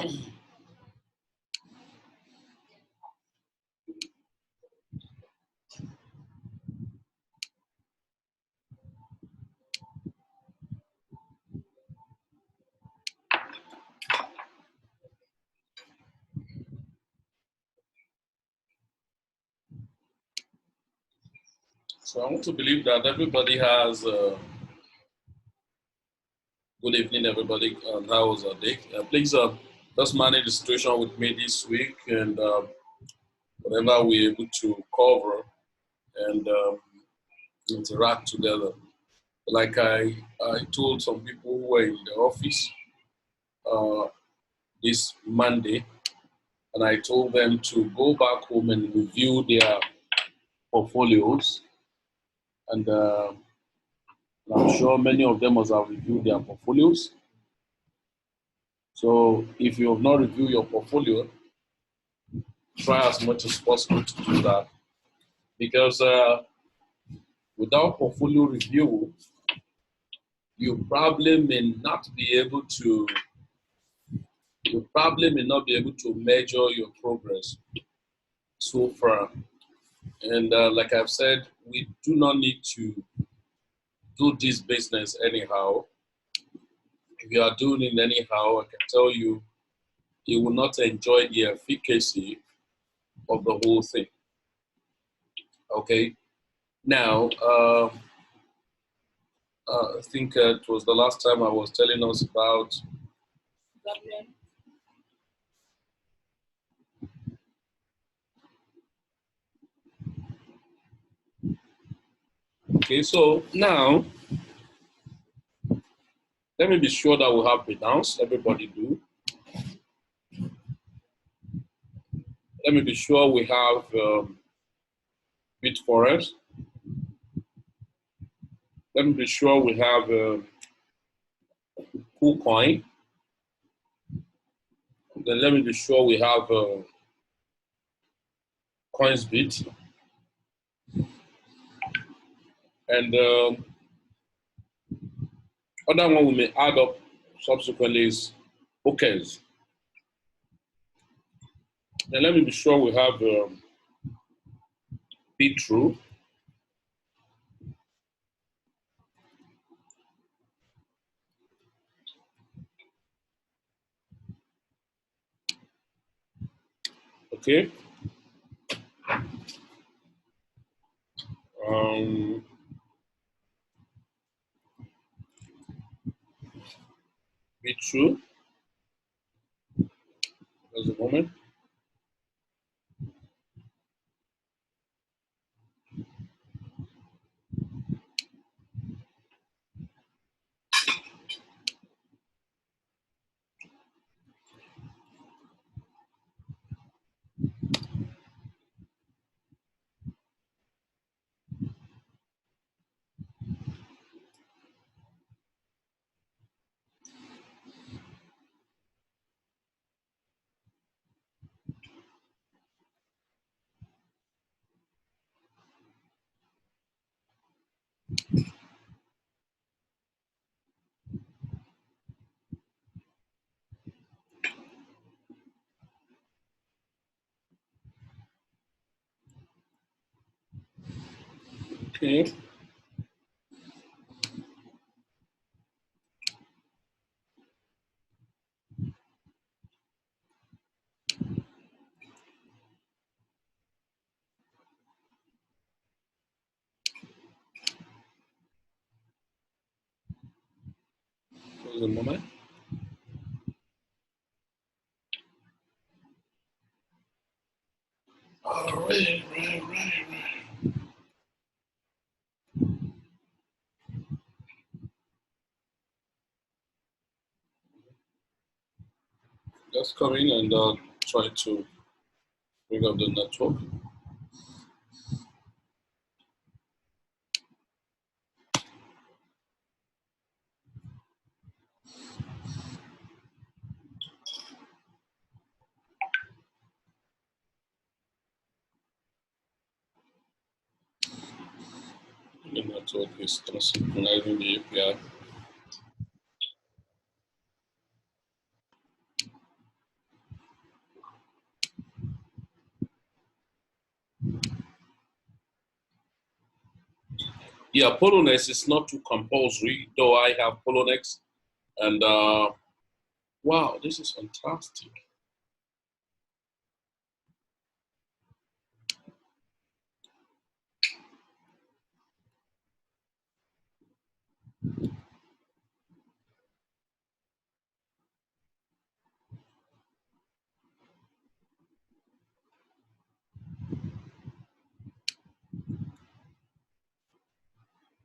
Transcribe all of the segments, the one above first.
So I want to believe that everybody has good evening, everybody. How was your day? Please just manage the situation with me this week and whatever we're able to cover and interact together. Like I told some people who were in the office uh, this Monday, and I told them to go back home and review their portfolios. And I'm sure many of them must have reviewed their portfolios. So if you have not reviewed your portfolio, try as much as possible to do that because without portfolio review, you probably may not be able to measure your progress so far. And like I've said, we do not need to do this business anyhow. If you are doing it anyhow, I can tell you, you will not enjoy the efficacy of the whole thing. Okay. Now, I think it was the last time I was telling us about. Okay, so now let me be sure that we have Binance. Everybody do. Let me be sure we have BitForest. Let me be sure we have KuCoin. Then let me be sure we have CoinsBit. And other one we may add up subsequently is OKES. Then let me be sure we have Bitrue. Okay. Bitrue. Just a moment. Okay. Just a moment. All right. Just come in and try to bring up the network. The network is not synchronizing the API. Yeah, Polonex is not too compulsory, though I have Polonex. And wow, this is fantastic.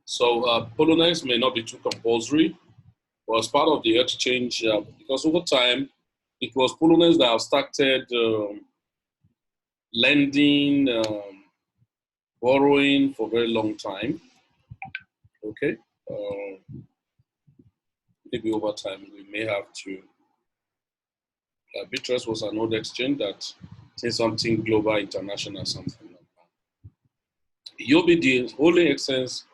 So Polonex may not be too compulsory, but as part of the exchange, because over time, it was Polonex that have started lending, borrowing for a very long time. Okay. Maybe over time we may have to. Bitrust was an old exchange that says something global, international, something like that. Yobit, the only essence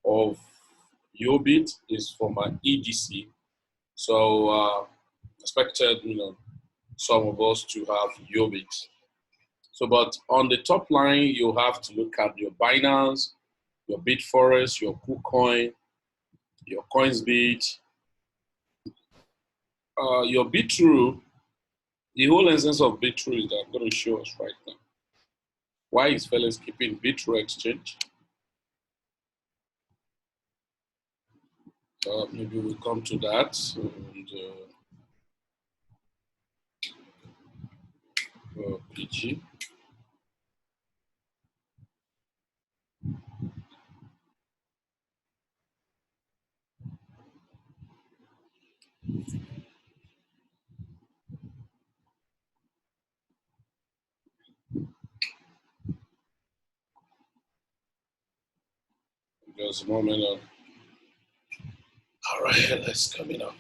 of Yobit is for my EDC. So expected, some of us to have Yobit. So, but on the top line, you have to look at your Binance, your Bitforest, your KuCoin, your Coinsbit, your Bitrue. The whole essence of Bitrue is that I'm going to show us right now. Why is fellas keeping Bitrue exchange? Maybe we'll come to that. And, PG. Just a moment. All right, let's come in up.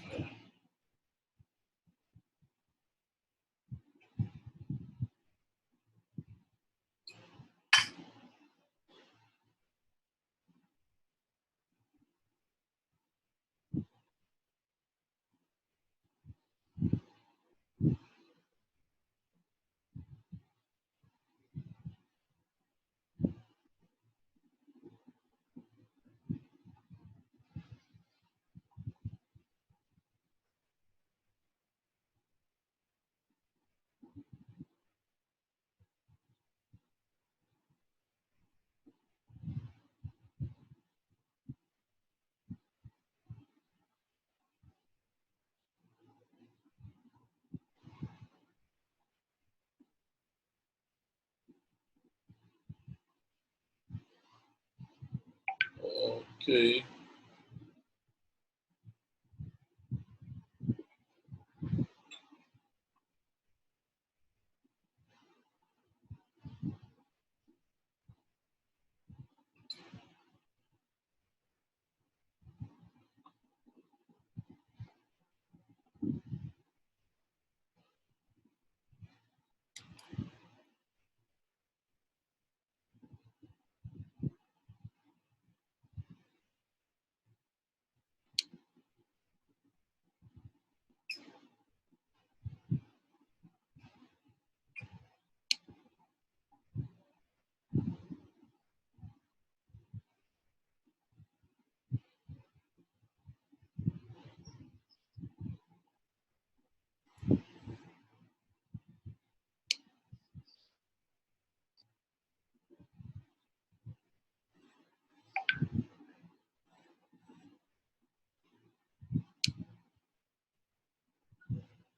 Okay.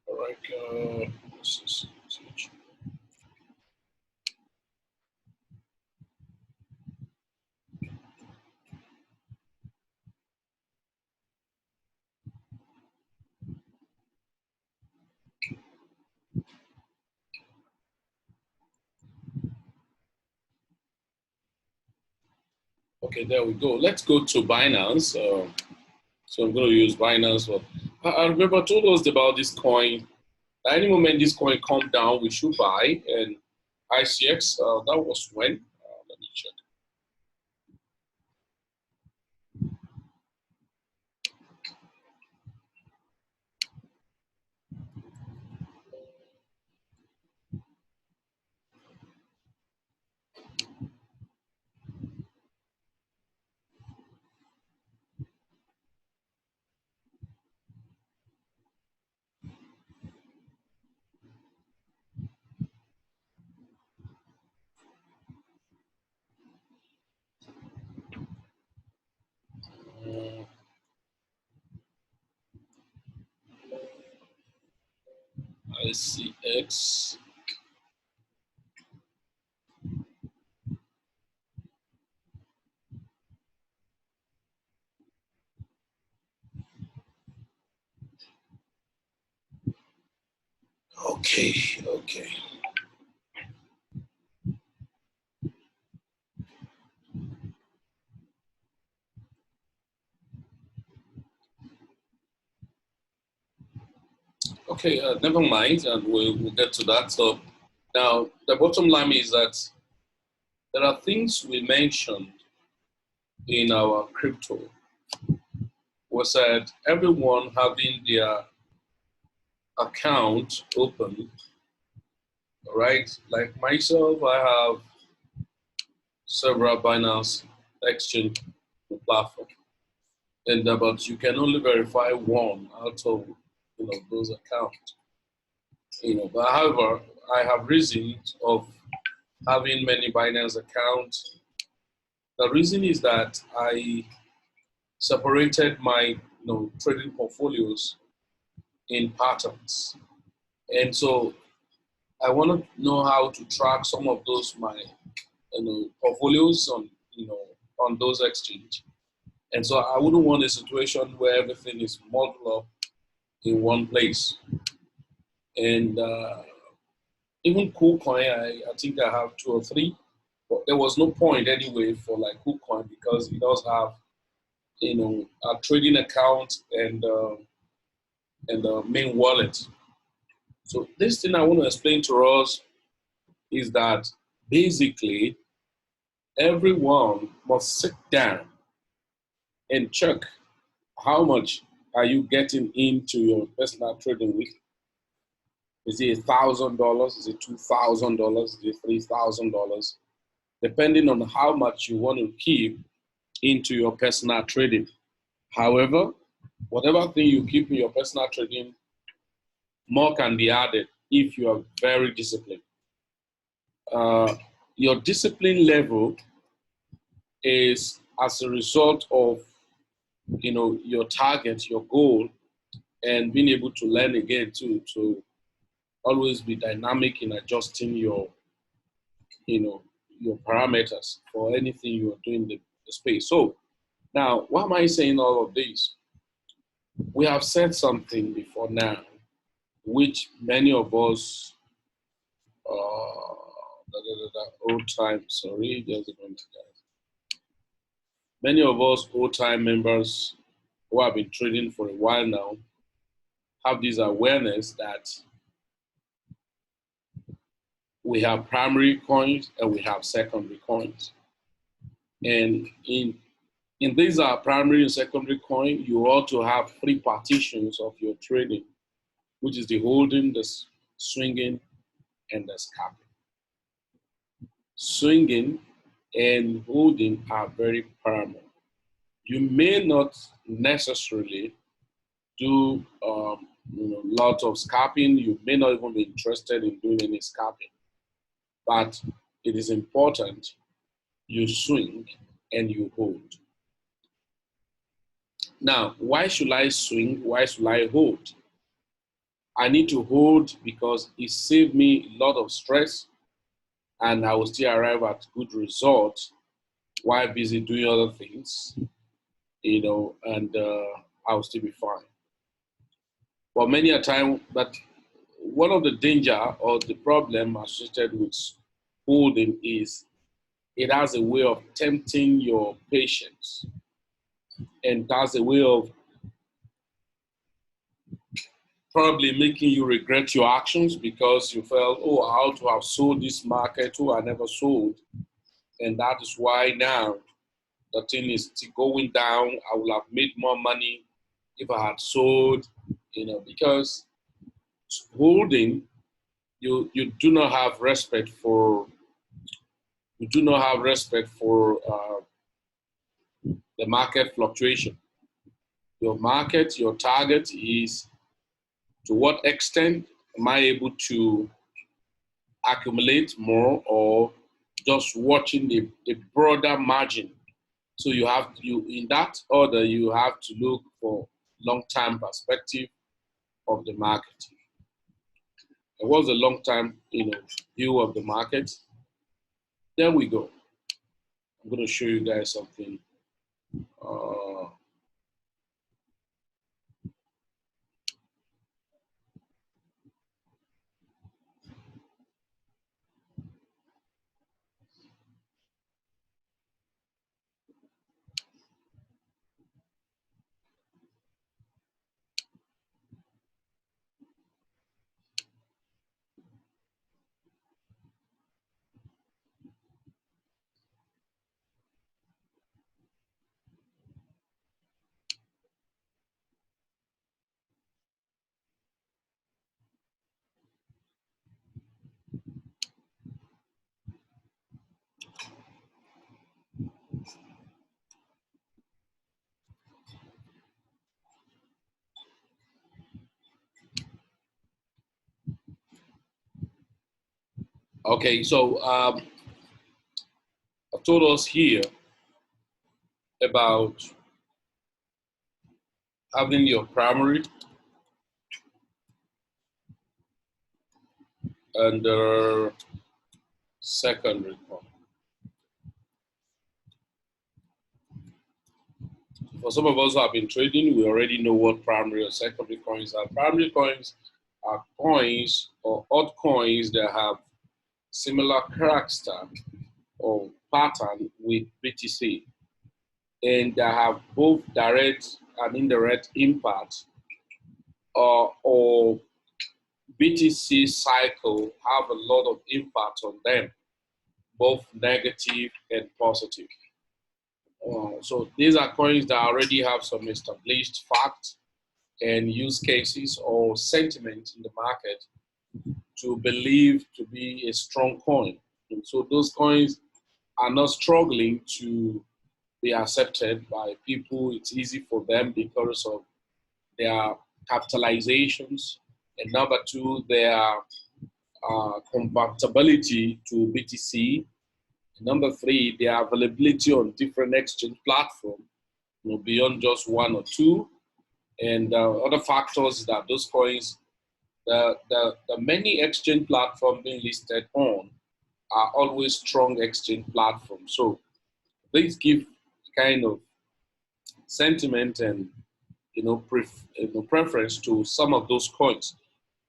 All right. This is, okay, there we go. Let's go to Binance. So I'm going to use Binance. I remember I told us about this coin. At any moment this coin come down, we should buy. And ICX, that was when? Let me check. ICX. Okay. Okay, never mind, and we'll get to that. So now the bottom line is that there are things we mentioned in our crypto. We said everyone having their account open, right? Like myself, I have several Binance exchange platform, and but you can only verify one out of those accounts. But however, I have reasons of having many Binance accounts. The reason is that I separated my trading portfolios in patterns, and so I want to know how to track some of those my portfolios on those exchange. And so I wouldn't want a situation where everything is muddled up in one place. And even KuCoin, I think I have 2 or 3, but there was no point anyway for like KuCoin because it does have a trading account and a main wallet. So this thing I want to explain to us is that basically everyone must sit down and check how much are you getting into your personal trading with. Is it $1,000? Is it $2,000? Is it $3,000? Depending on how much you want to keep into your personal trading. However, whatever thing you keep in your personal trading, more can be added if you are very disciplined. Your discipline level is as a result of your target, your goal, and being able to learn again to always be dynamic in adjusting your parameters for anything you are doing in the space. So now, why am I saying all of this? We have said something before now, which many of us, old time, sorry, there's a moment, guys. Many of us old time members who have been trading for a while now have this awareness that we have primary coins and we have secondary coins. And in these primary and secondary coin, you ought to have 3 partitions of your trading, which is the holding, the swinging, and the scalping. Swinging and holding are very paramount. You may not necessarily do lots of scalping. You may not even be interested in doing any scalping, but it is important you swing and you hold. Now, why should I swing? Why should I hold? I need to hold because it saved me a lot of stress and I will still arrive at good results while busy doing other things, and I will still be fine. But many a time, but one of the danger or the problem associated with holding is it has a way of tempting your patience, and that's a way of probably making you regret your actions because you felt, oh, I ought to have sold this market, oh, I never sold. And that is why now the thing is going down. I would have made more money if I had sold, because holding, you do not have respect for, the market fluctuation. Your market, your target is to what extent am I able to accumulate more or just watching the broader margin. So in that order, you have to look for long-term perspective of the market. and what's the long-term, view of the market. There we go. I'm going to show you guys something. Uh, okay, so I've told us here about having your primary and secondary coin. For some of us who have been trading, we already know what primary or secondary coins are. Primary coins are coins or altcoins that have similar character or pattern with BTC, and that have both direct and indirect impact, or BTC cycle have a lot of impact on them, both negative and positive. So these are coins that already have some established facts and use cases or sentiment in the market to believe to be a strong coin. And so those coins are not struggling to be accepted by people. It's easy for them because of their capitalizations. And number two, their convertibility to BTC. And number three, their availability on different exchange platforms, beyond just one or two. And other factors that those coins, the many exchange platforms being listed on are always strong exchange platforms. So these give kind of sentiment and preference to some of those coins.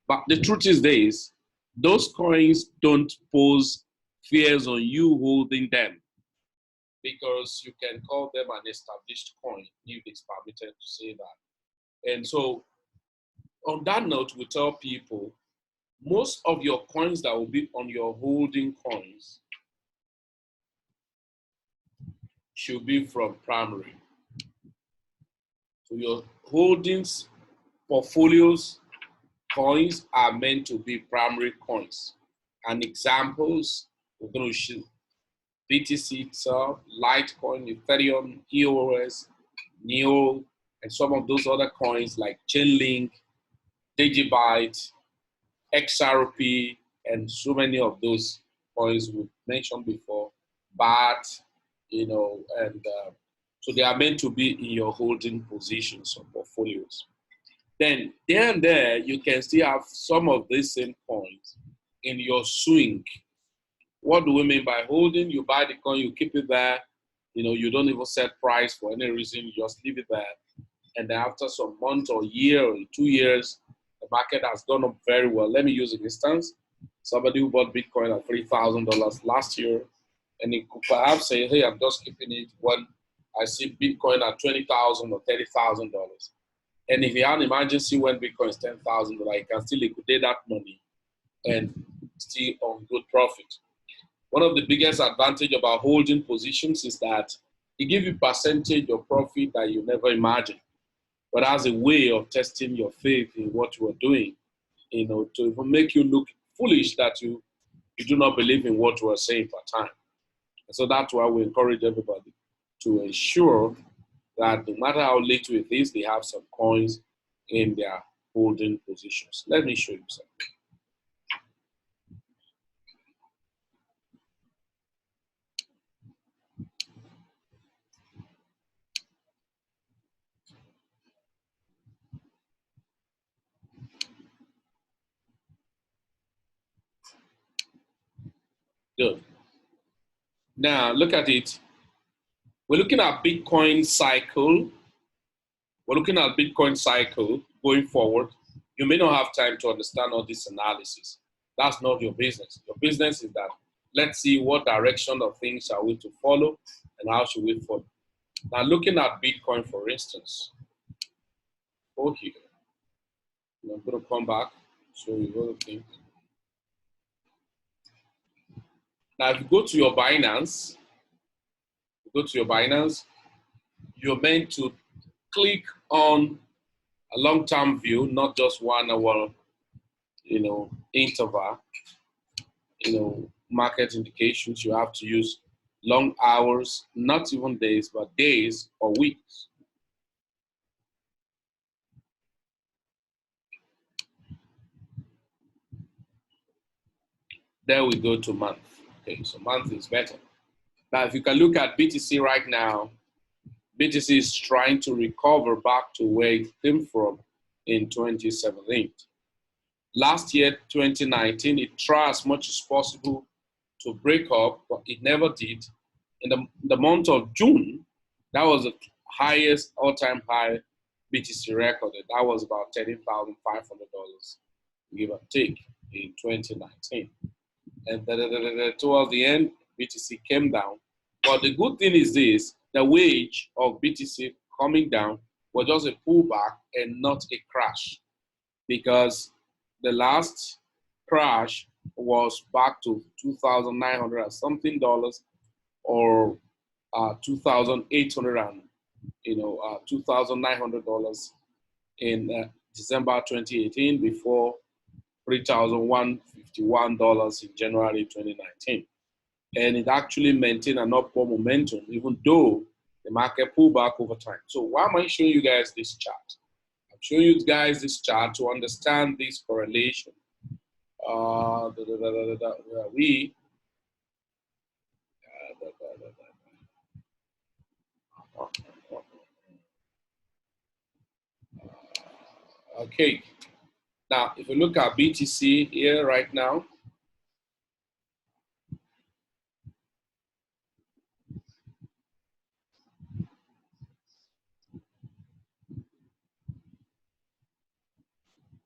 But the truth is this: those coins don't pose fears on you holding them, because you can call them an established coin if it's permitted to say that. And so on that note, we tell people most of your coins that will be on your holding coins should be from primary. So your holdings, portfolios, coins are meant to be primary coins. And examples, we're going to show BTC itself, Litecoin, Ethereum, EOS, NEO, and some of those other coins like Chainlink, Digibyte, XRP, and so many of those coins we mentioned before, BAT, and so they are meant to be in your holding positions or portfolios. Then there and there, you can still have some of these same coins in your swing. What do we mean by holding? You buy the coin, you keep it there. You don't even set price for any reason. You just leave it there. And then after some month or year or 2 years, the market has gone up very well. Let me use an instance. Somebody who bought Bitcoin at $3,000 last year, and he could perhaps say, hey, I'm just keeping it when I see Bitcoin at $20,000 or $30,000. And if he had an emergency when Bitcoin is $10,000, he can still liquidate that money and still on good profit. One of the biggest advantage about holding positions is that it gives you percentage of profit that you never imagined, but as a way of testing your faith in what you are doing, to even make you look foolish that you do not believe in what you are saying per time. And so that's why we encourage everybody to ensure that no matter how little it is, they have some coins in their holding positions. Let me show you something. Good. Now look at it. We're looking at Bitcoin cycle. We're looking at Bitcoin cycle going forward. You may not have time to understand all this analysis. That's not your business. Your business is that let's see what direction of things are we to follow and how should we follow. Now looking at Bitcoin, for instance. Okay. I'm going to come back, show you other things. Now, if you go to your Binance, you're meant to click on a long-term view, not just 1 hour, interval, market indications. You have to use long hours, not even days, but days or weeks. There we go to month. Okay, so month is better. Now, if you can look at BTC right now, BTC is trying to recover back to where it came from in 2017. Last year, 2019, it tried as much as possible to break up, but it never did. In the month of June, that was the highest all-time high BTC recorded. That was about $13,500, give or take, in 2019. And towards the end, BTC came down. But the good thing is this, the wage of BTC coming down was just a pullback and not a crash, because the last crash was back to 2,900 and something dollars, or 2,800 and $2,900 in December 2018, before $3,151 in January 2019. And it actually maintained an upward momentum, even though the market pulled back over time. So why am I showing you guys this chart? I'm showing you guys this chart to understand this correlation. Okay. Now, if you look at BTC here right now,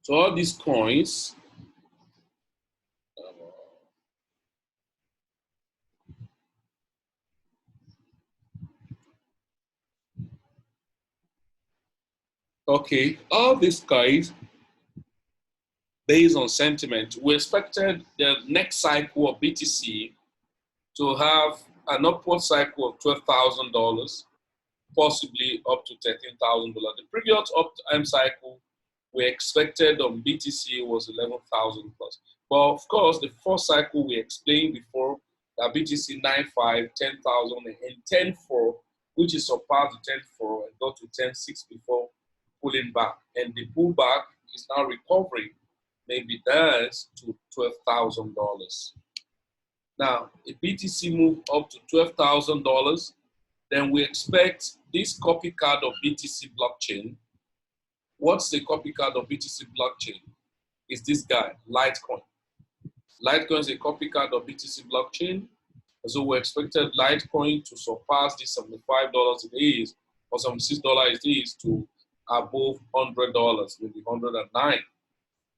so all these coins, okay, all these coins, based on sentiment, we expected the next cycle of BTC to have an upward cycle of $12,000, possibly up to $13,000. The previous up-time cycle we expected on BTC was 11,000 plus. But of course, the first cycle we explained before, that BTC 9.5, 10,000, and 10.4, which is surpassed the 10.4 and got to 10.6 before pulling back. And the pullback is now recovering, maybe that's to $12,000. Now, if BTC moved up to $12,000, then we expect this copycat of BTC blockchain. What's the copycat of BTC blockchain? Is this guy, Litecoin. Litecoin is a copycat of BTC blockchain. And so we expected Litecoin to surpass this $75 it is, or $76 it is, to above $100, maybe 109,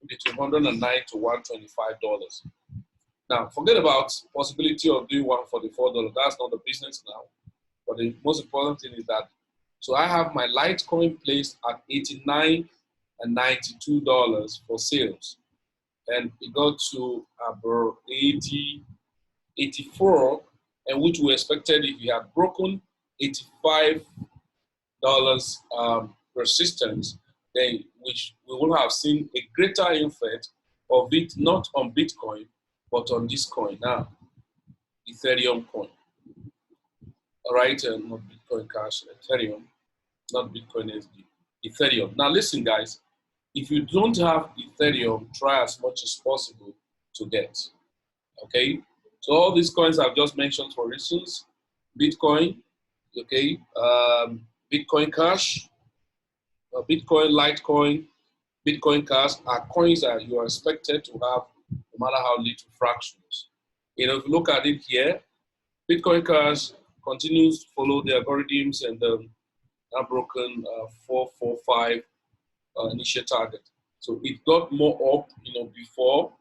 between $109 to $125. Now, forget about possibility of doing $144. That's not the business now. But the most important thing is that, so I have my Litecoin placed at $89 and $92 for sales. And it got to about 80, 84, and which we expected if we had broken $85 resistance, then which we would have seen a greater effect of it, not on Bitcoin, but on this coin now, Ethereum coin. All right, not Bitcoin Cash, Ethereum, not Bitcoin SD, Ethereum. Now listen, guys, if you don't have Ethereum, try as much as possible to get, okay? So all these coins I've just mentioned, for instance, Bitcoin, okay, Bitcoin Cash, Bitcoin, Litecoin, Bitcoin Cash are coins that you are expected to have no matter how little fractions. You know, if you look at it here, Bitcoin Cash continues to follow the algorithms and have broken 445 initial target. So it got more up, you know, before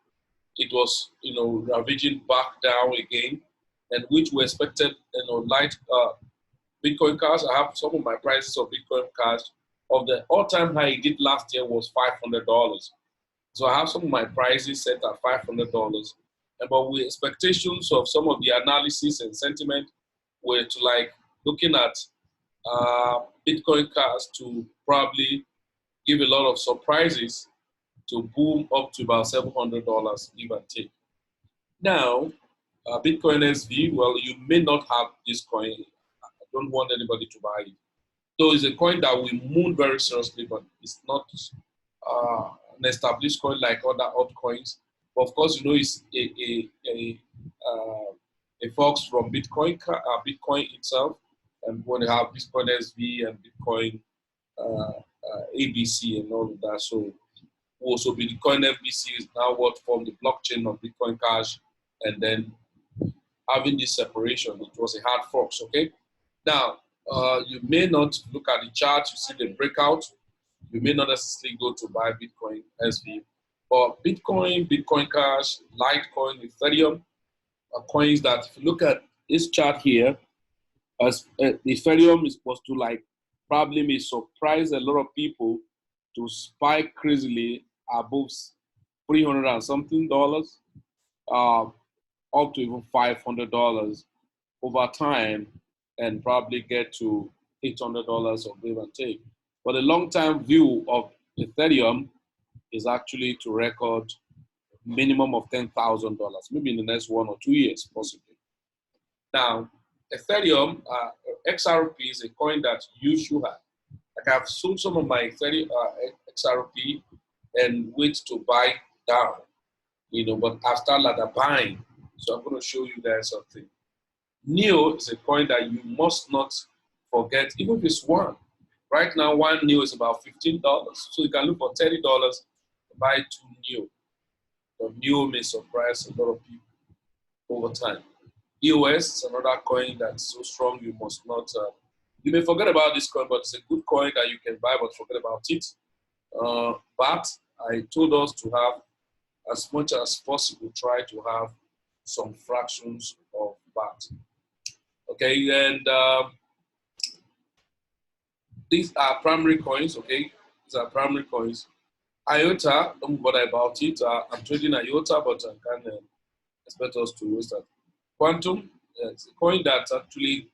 it was, you know, ravaging back down again, and which we expected, you know, light Bitcoin Cash. I have some of my prices of Bitcoin Cash of the all-time high it did last year was $500. So I have some of my prices set at $500. But with expectations of some of the analysis and sentiment were to like looking at Bitcoin Cash to probably give a lot of surprises to boom up to about $700, give and take. Now, Bitcoin SV, well, you may not have this coin. I don't want anybody to buy it. So it's a coin that we moon very seriously, but it's not an established coin like other altcoins. But of course, you know, it's a fox from Bitcoin itself, and when they have Bitcoin SV and Bitcoin ABC and all of that. So also Bitcoin FBC is now what formed the blockchain of Bitcoin Cash, and then having this separation, it was a hard forks. Okay, now you may not look at the chart, you see the breakout. You may not necessarily go to buy Bitcoin SV, but Bitcoin, Bitcoin Cash, Litecoin, Ethereum are coins that, if you look at this chart here, as Ethereum is supposed to like probably may surprise a lot of people to spike crazily above 300 and something dollars, up to even $500 over time, and probably get to $800 of give and take. But the long-term view of Ethereum is actually to record minimum of $10,000, maybe in the next 1 or 2 years, possibly. Now, Ethereum, XRP is a coin that you should have. Like I've sold some of my Ethereum XRP and wait to buy down, you know, but I've started ladder buying. So I'm going to show you guys something. NEO is a coin that you must not forget, even if it's one. Right now, one NEO is about $15. So you can look for $30 to buy 2 NEO. But NEO may surprise a lot of people over time. EOS is another coin that's so strong you must not, you may forget about this coin, but it's a good coin that you can buy, but forget about it. But I told us to have, as much as possible, try to have some fractions of BAT. Okay, and these are primary coins, okay? These are primary coins. IOTA, don't bother about it. I'm trading IOTA, but I can't expect us to waste that. Quantum, it's a coin that actually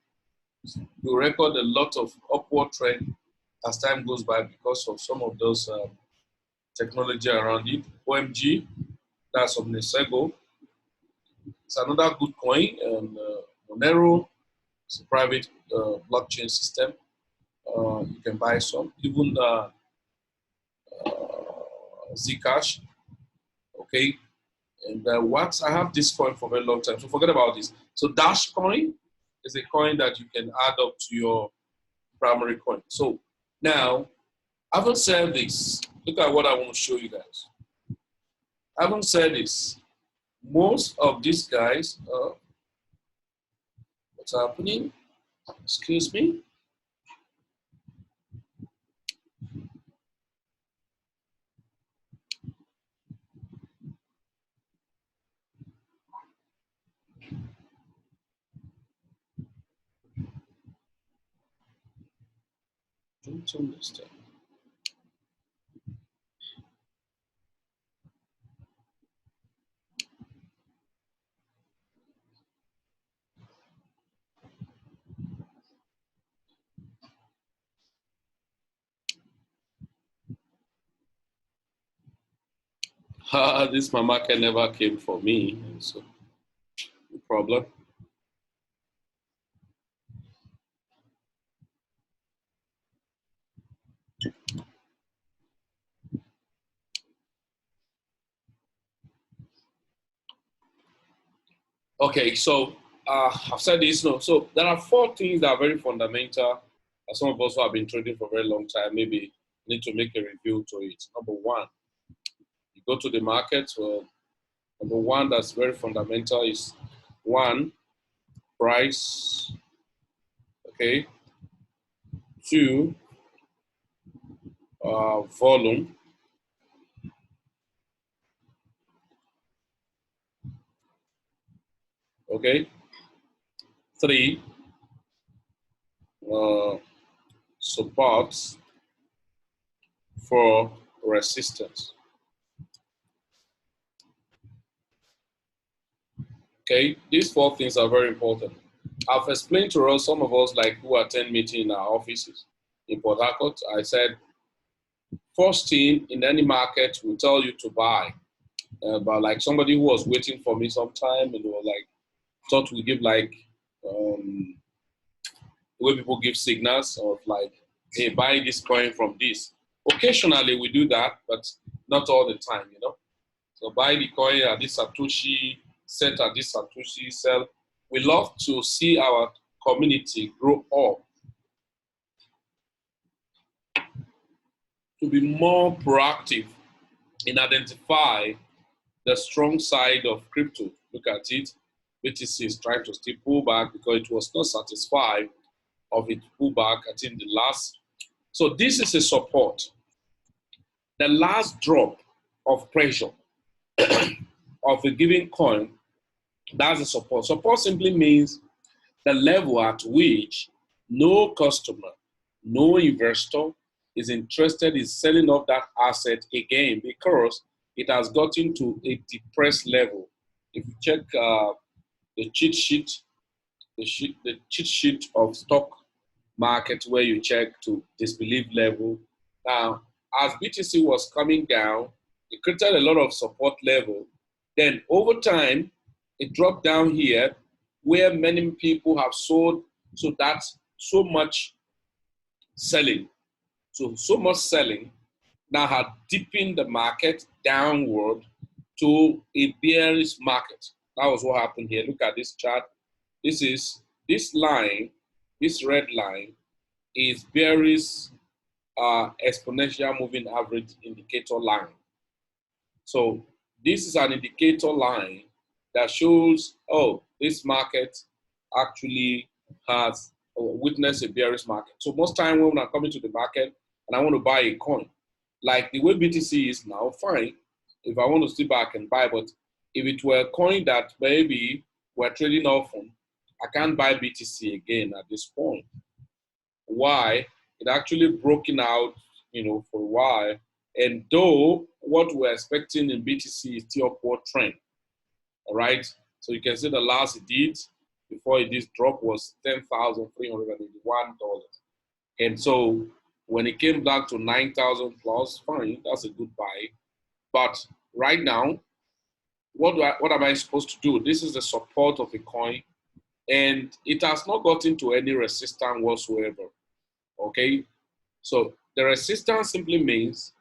will record a lot of upward trend as time goes by because of some of those technology around it. OMG, that's of Nesego. It's another good coin. And Monero, it's a private blockchain system. You can buy some. Even Zcash, okay. And what I have this coin for a very long time, so forget about this. So Dash coin is a coin that you can add up to your primary coin. So now, having said this, look at what I want to show you guys. Having said this, most of these guys, what's happening? Excuse me. Don't understand. This mama can never came for me, so no problem. Okay, so I've said this. No, so there are 4 things that are very fundamental. As some of us who have been trading for a very long time, maybe need to make a review to it. Number 1, you go to the market. Well, number 1 that's very fundamental is One, price. Okay. Two, volume. Okay. Three, support. Four, resistance. Okay, these four things are very important. I've explained to us, some of us like who attend meeting in our offices in Port Harcourt. I said, first thing in any market will tell you to buy. But like somebody who was waiting for me sometime and like thought we give like the way people give signals of like, hey, buy this coin from this. Occasionally we do that, but not all the time, you know. So buy the coin at this Satoshi, set at this Satoshi, sell. We love to see our community grow up to be more proactive in identify the strong side of crypto. Look at it. BTC is trying to still pull back because it was not satisfied of its pullback, I think the last. So this is a support. The last drop of pressure of a given coin, that's a support. Support simply means the level at which no customer, no investor is interested in selling off that asset again because it has gotten to a depressed level. If you check the cheat sheet, the cheat sheet of stock market where you check to disbelief level. Now, as BTC was coming down, it created a lot of support level. Then over time, it dropped down here where many people have sold. So that's so much selling. So much selling now had deepened the market downward to a bearish market. That was what happened here. Look at this chart. This line, this red line is bearish exponential moving average indicator line. So this is an indicator line that shows, oh, this market actually has witnessed a bearish market. So most time when I'm coming to the market and I want to buy a coin, like the way BTC is now, fine. If I want to sit back and buy, but if it were a coin that maybe we're trading often, I can't buy BTC again at this point. Why? It actually broken out, you know, for a while. And though what we're expecting in BTC is still upward trend, all right? So you can see the last it did before it did drop was $10,381. And so when it came back to 9,000 plus, fine, that's a good buy. But right now, what am I supposed to do? This is the support of a coin, and it has not gotten to any resistance whatsoever. Okay, so the resistance simply means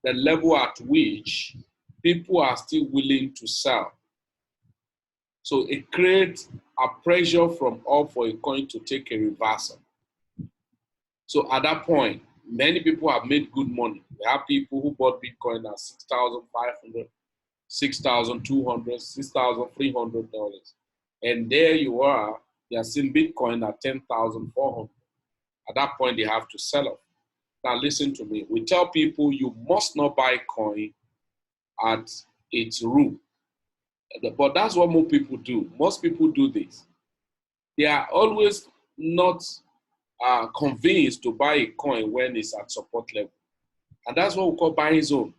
the level at which people are still willing to sell. So it creates a pressure from all for a coin to take a reversal. So at that point, many people have made good money. We have people who bought Bitcoin at $6,500, $6,200, $6,300. And there you are, they are seeing Bitcoin at $10,400. At that point, they have to sell off. Now listen to me. We tell people you must not buy coin at its root. But that's what most people do. Most people do this. They are always not convinced to buy a coin when it's at support level. And that's what we call buying zone.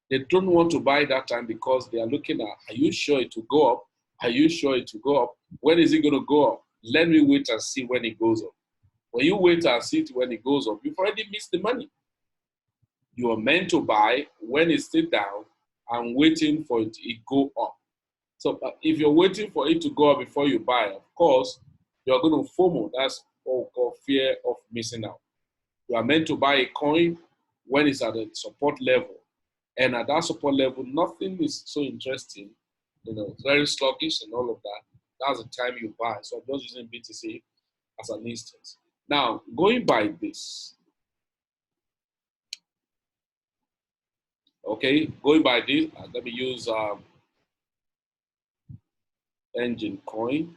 They don't want to buy that time because they are looking at, are you sure it will go up? Are you sure it will go up? When is it going to go up? Let me wait and see when it goes up. When you wait and see it when it goes up, you've already missed the money. You are meant to buy when it's still down and waiting for it to go up. So if you're waiting for it to go up before you buy, of course, you're going to FOMO. That's what we call fear of missing out. You are meant to buy a coin when it's at a support level. And at that support level, nothing is so interesting. You know, it's very sluggish and all of that. That's the time you buy. So I'm just using BTC as an instance. Now, going by this, okay, going by this, let me use Engine coin.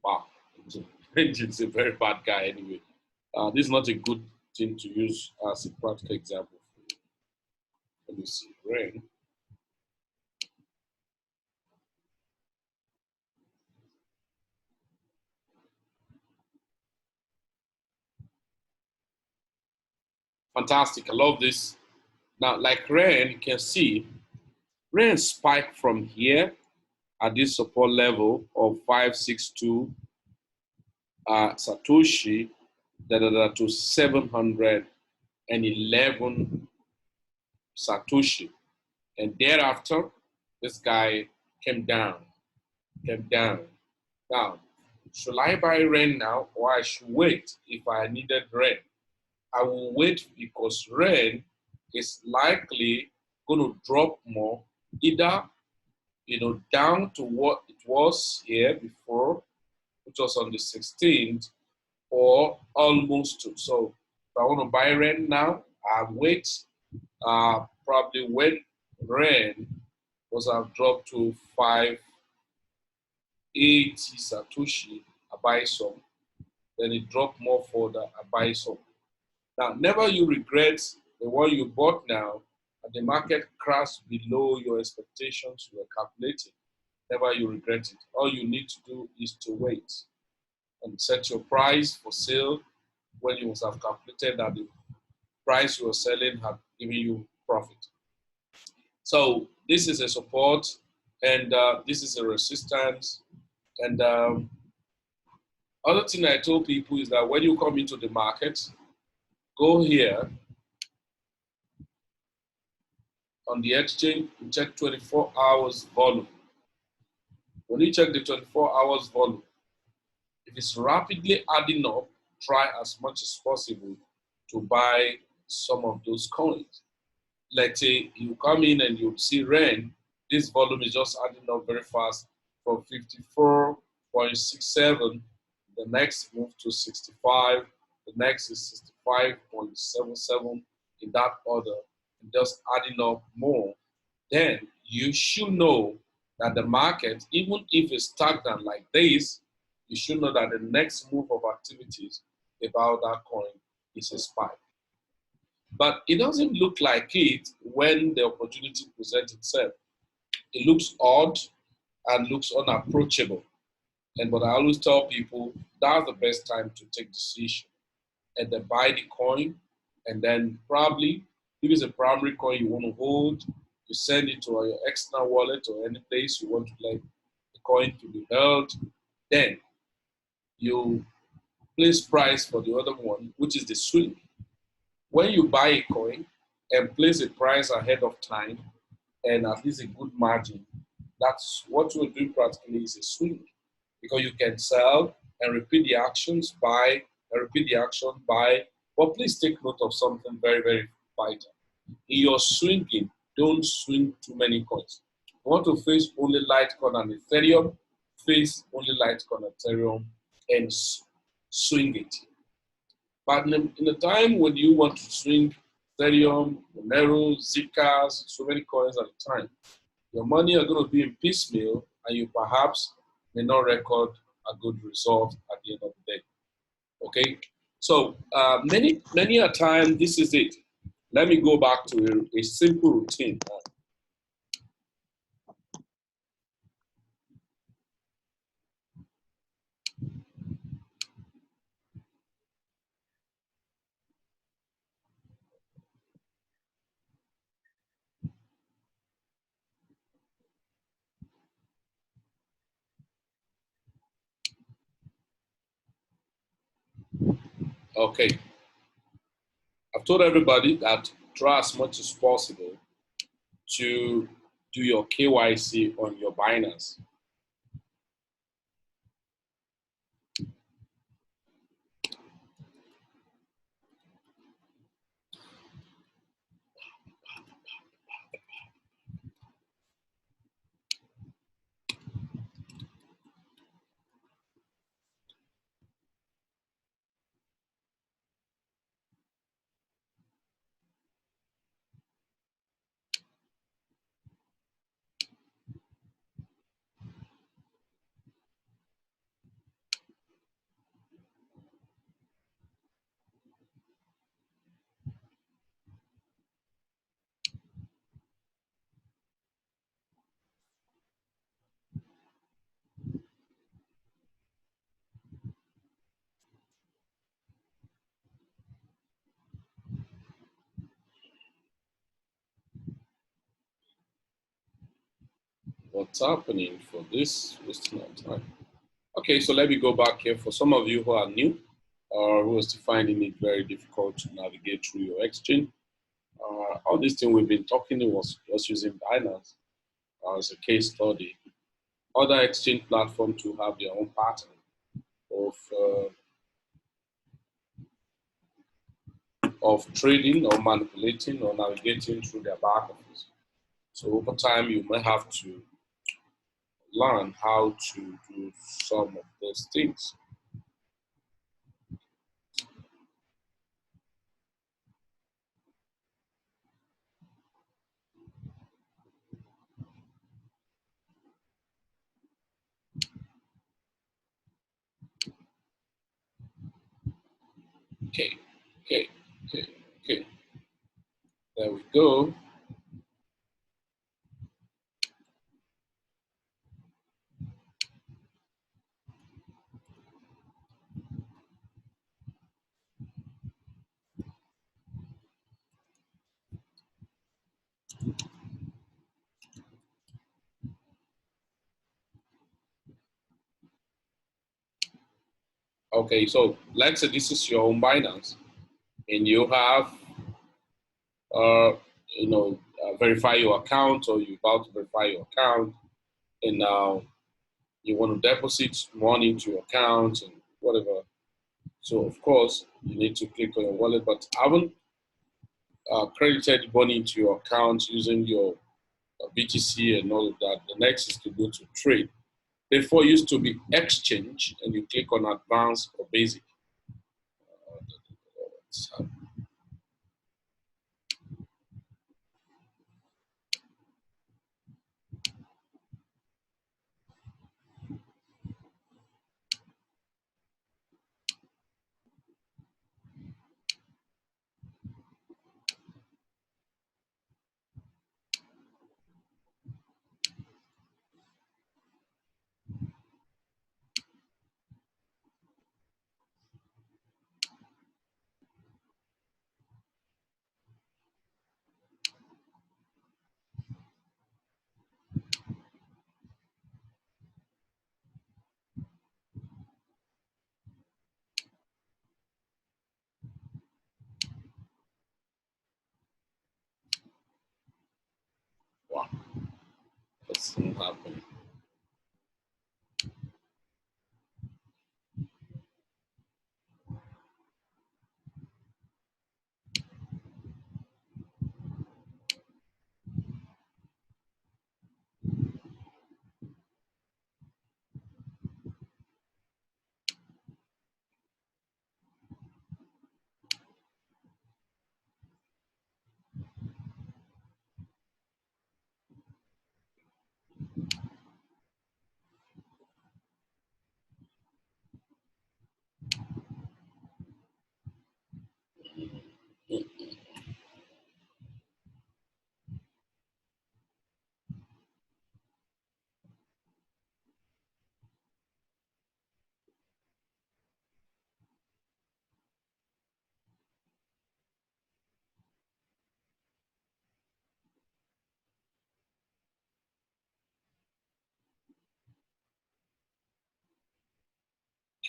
Wow, Engine's a very bad guy anyway. This is not a good thing to use as a practical example. Let me see. Rain. Fantastic. I love this. Now, like rain, you can see rain spiked from here at this support level of 562 Satoshi to 711 Satoshi. And thereafter, this guy came down, came down. Now, should I buy rain now or I should wait if I needed rain? I will wait because rain is likely going to drop more, either down to what it was here before, which was on the 16th, or almost to. So if I want to buy rain now, I wait probably when rain was have dropped to 580 Satoshi, I buy some. Then it dropped more further, I buy some. Now, never you regret the one you bought now and the market crashed below your expectations you were calculating. Never you regret it. All you need to do is to wait and set your price for sale when you must have calculated that the price you were selling had given you profit. So this is a support and this is a resistance. And other thing I told people is that when you come into the market, go here on the exchange, you check 24 hours volume. When you check the 24 hours volume, if it's rapidly adding up, try as much as possible to buy some of those coins. Let's say you come in and you see rain, this volume is just adding up very fast from 54.67, the next move to 65, the next is 65.77 in that order, and just adding up more. Then you should know that the market, even if it's stagnant like this, you should know that the next move of activities about that coin is a spike. But it doesn't look like it when the opportunity presents itself. It looks odd and looks unapproachable. And but I always tell people that's the best time to take decision and then buy the coin, and then probably if it's a primary coin you want to hold, you send it to your external wallet or any place you want to let the coin to be held. Then you place price for the other one, which is the swing. When you buy a coin and place a price ahead of time and at least a good margin, that's what you're doing practically is a swing, because you can sell and repeat the actions, buy and repeat the action, buy. But please take note of something very, very vital. In your swinging, don't swing too many coins. You want to face only Litecoin and Ethereum, face only Litecoin and Ethereum and swing it. But in the time when you want to swing Ethereum, Monero, Zcash, so many coins at a time, your money are going to be in piecemeal and you perhaps may not record a good result at the end of the day. Okay? So many a time, this is it. Let me go back to a simple routine. Okay. I've told everybody that try as much as possible to do your KYC on your Binance. what's happening for this, wasting our time. Okay, so let me go back here. For some of you who are new or who are still finding it very difficult to navigate through your exchange, all this thing we've been talking was just using Binance as a case study. Other exchange platforms to have their own pattern of trading or manipulating or navigating through their back office. So over time, you may have to learn how to do some of those things. Okay, okay, okay, okay. There we go. Okay, so let's say this is your own Binance, and you have, verify your account, or you're about to verify your account, and now you want to deposit money into your account and whatever. So of course you need to click on your wallet, but I haven't credited money into your account using your BTC and all of that. The next is to go to trade. Before used to be exchange, and you click on advanced or basic. Wow, that's not happening.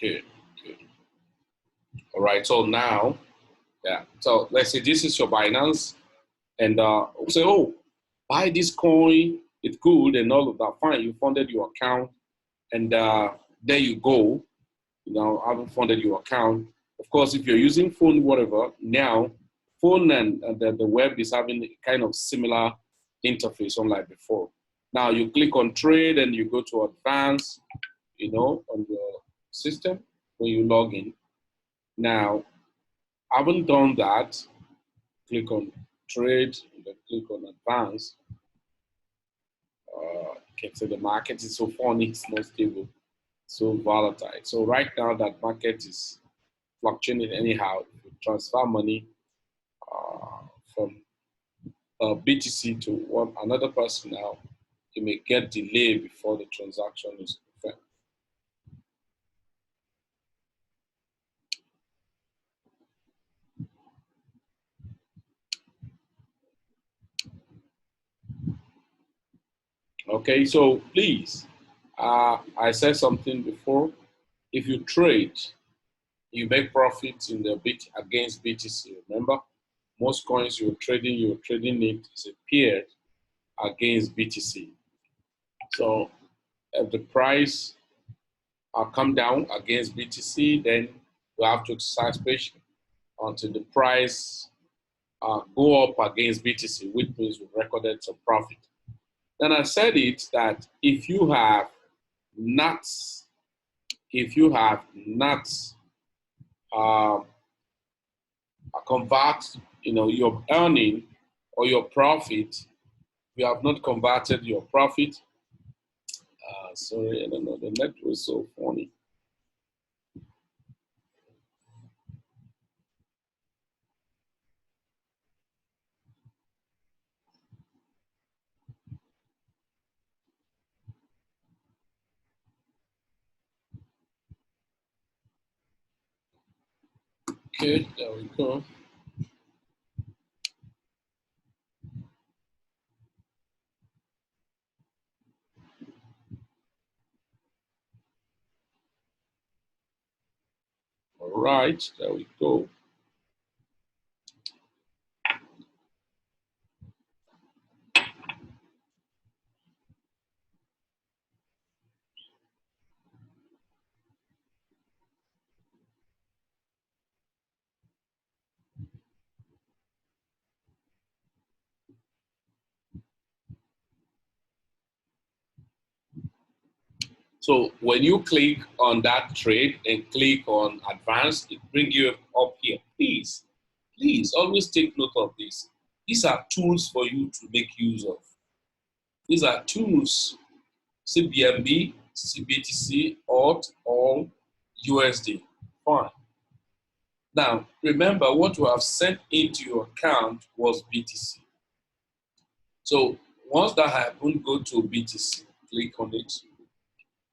Okay, okay. All right, so now, yeah. So let's say this is your Binance, and say, oh, buy this coin, it's good, and all of that. Fine, you funded your account, and there you go. Haven't funded your account. Of course, if you're using phone, whatever, now phone and the web is having kind of similar interface unlike before. Now you click on trade and you go to advanced, on your system when you log in. Now, I haven't done that. Click on trade, and then click on advanced. Okay, so the market is so funny, it's not stable, so volatile. So right now that market is fluctuating anyhow. If you transfer money from BTC to another person now, you may get delay before the transaction is confirmed. Okay, so please, I said something before. If you trade, you make profits in the bit against BTC. Remember, most coins you're trading it is a pair against BTC. So if the price come down against BTC, then you have to exercise patience until the price go up against BTC, which means we recorded some profit. Then I said it that if you have not uh, convert, your earning or your profit, you have not converted your profit. Sorry, I don't know. The net was so funny. Okay, there we go. All right, there we go. So when you click on that trade and click on advanced, it brings you up here. Please always take note of this. These are tools for you to make use of. These are tools, CBNB, CBTC, AUT, or USD. Fine. Now, remember what you have sent into your account was BTC. So once that happened, go to BTC, click on it.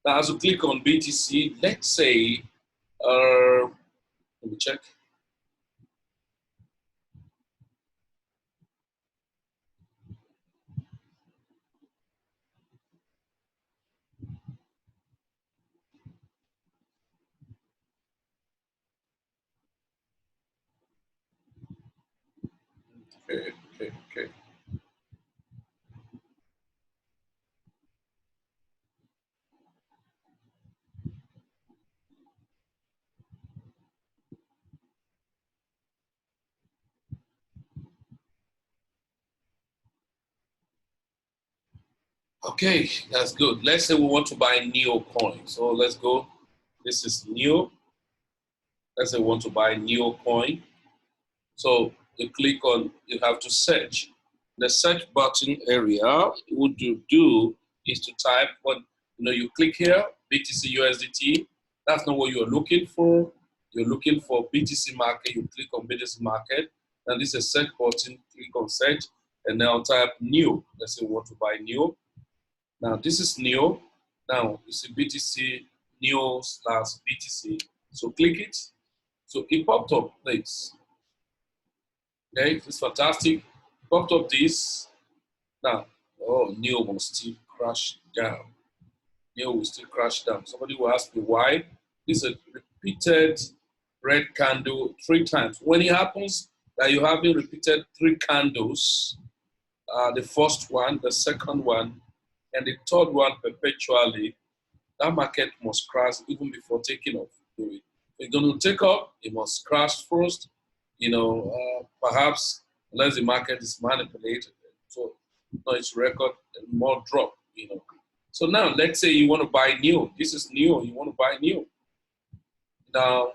Now, as you click on BTC, let's say, let me check. Okay. Okay, that's good. Let's say we want to buy NEO coin. So let's go. This is NEO. Let's say we want to buy NEO coin. So you click on, you have to search. The search button area, what you do is to type what, you click here, BTC USDT. That's not what you're looking for. You're looking for BTC market, you click on BTC market. And this is a search button, click on search, and now type NEO. Let's say we want to buy NEO. Now this is NEO. Now you see BTC NEO slash BTC. So click it. So it popped up, please. Okay, it's fantastic. Popped up this. Now, NEO will still crash down. NEO will still crash down. Somebody will ask me why. This is a repeated red candle 3 times. When it happens that you have been repeated 3 candles, the first one, the second one, and the third one perpetually, that market must crash even before taking off. If it's going to take off, it must crash first. Perhaps unless the market is manipulated, so it's record more drop. So now let's say you want to buy NEO. This is NEO. You want to buy NEO. Now,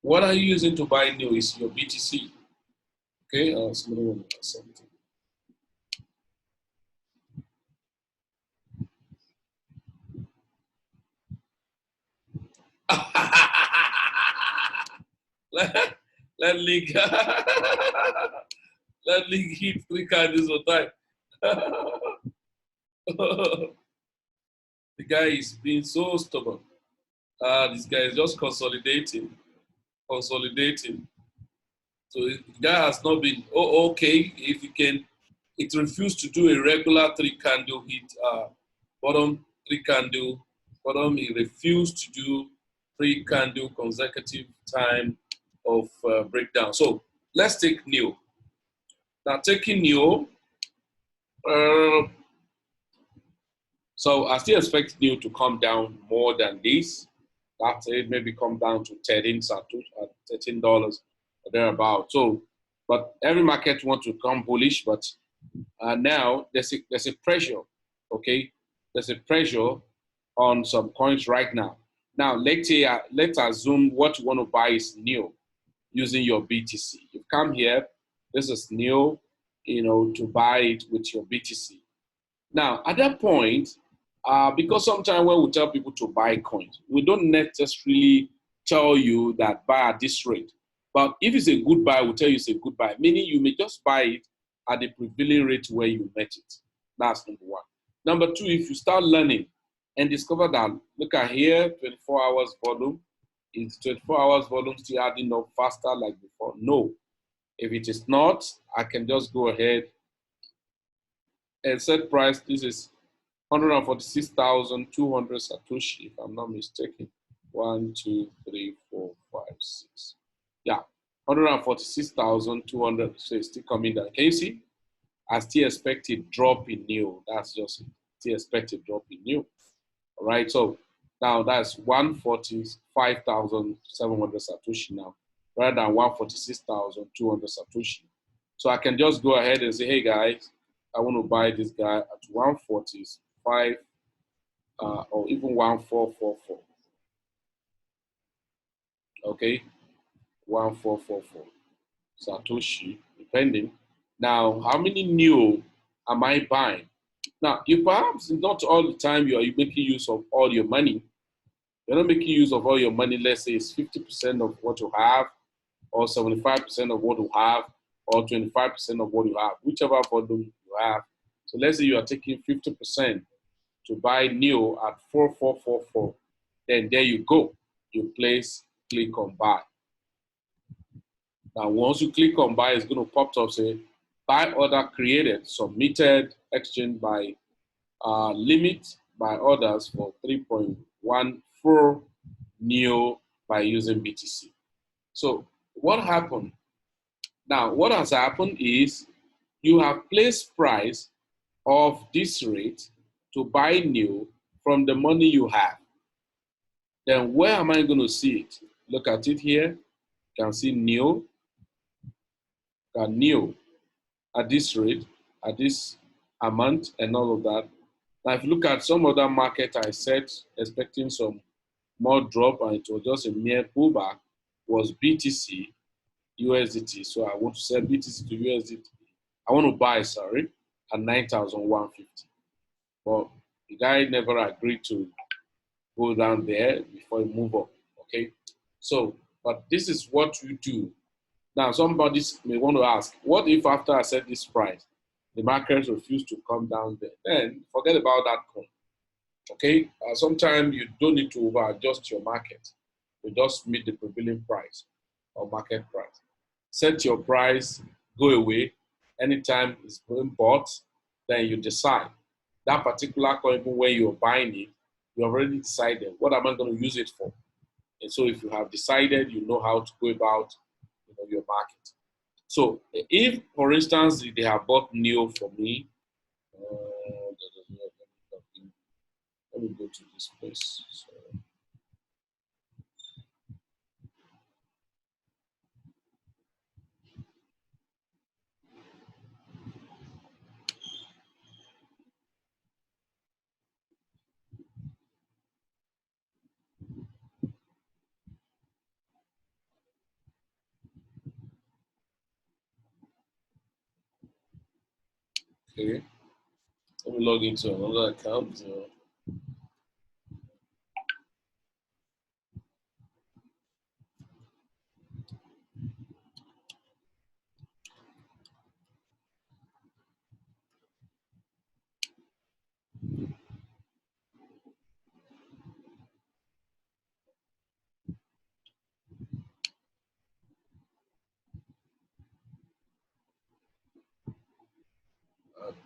what are you using to buy NEO is your BTC. Okay, somebody want to ask something. let, let league let league hit 3 candles of time. The guy is being so stubborn. This guy is just consolidating. So the guy has not been, okay, if you can it refused to do a regular three candle hit, bottom three candle, bottom. It refused to do three candle consecutive time of breakdown. So let's take NIO. Now taking NIO, so I still expect NIO to come down more than this. That's it, maybe come down to $13 or thereabout. So, but every market wants to come bullish, but now there's a pressure, okay? There's a pressure on some coins right now. Now, let's assume what you want to buy is NIO using your BTC. You come here, this is NIO, to buy it with your BTC. Now, at that point, because sometimes when we tell people to buy coins, we don't necessarily tell you that buy at this rate. But if it's a good buy, we'll tell you it's a good buy, meaning you may just buy it at the prevailing rate where you met it. That's number one. Number two, if you start learning and discover that, look at here, 24 hours volume, is 24 hours volume still adding up faster like before? No. If it is not, I can just go ahead and set price. This is 146,200 Satoshi, if I'm not mistaken. 1, 2, 3, 4, 5, 6. Yeah, 146,200. So it's still coming down. Can you see? I still expect a drop in NIO. That's just it. Still expect a drop in NIO. All right. So now that's 145,700 Satoshi now, rather than 146,200 Satoshi. So I can just go ahead and say, hey guys, I want to buy this guy at 145 or even 1444. Okay, 1444 Satoshi, depending. Now, how many NIO am I buying? Now, if perhaps not all the time you are making use of all your money, you're not making use of all your money, let's say it's 50% of what you have, or 75% of what you have, or 25% of what you have, whichever volume you have. So let's say you are taking 50% to buy NIO at 4444. Then there you go. You click on buy. Now, once you click on buy, it's going to pop up, say, buy order created, submitted, exchange by limit by orders for 3.14 NIO by using BTC. So what happened? Now, what has happened is you have placed price of this rate to buy NIO from the money you have. Then where am I going to see it? Look at it here. You can see NIO. NIO at this rate, at this amount, and all of that. Now, if you look at some other market I said expecting some more drop, and it was just a mere pullback, was BTC, USDT. So I want to sell BTC to USDT. I want to buy, sorry, at 9,150. But the guy never agreed to go down there before you move up, okay? So, but this is what you do. Now, somebody may want to ask, what if after I set this price, the markets refuse to come down there? Then forget about that coin, okay? Sometimes you don't need to over adjust your market. You just meet the prevailing price or market price. Set your price, go away. Anytime it's being bought, then you decide. That particular coin, even when you're buying it, you already decided, what am I going to use it for? And so if you have decided, you know how to go about your market. So if, for instance, they have bought NIO for me, let me go to this place. So, okay, let me log into another account.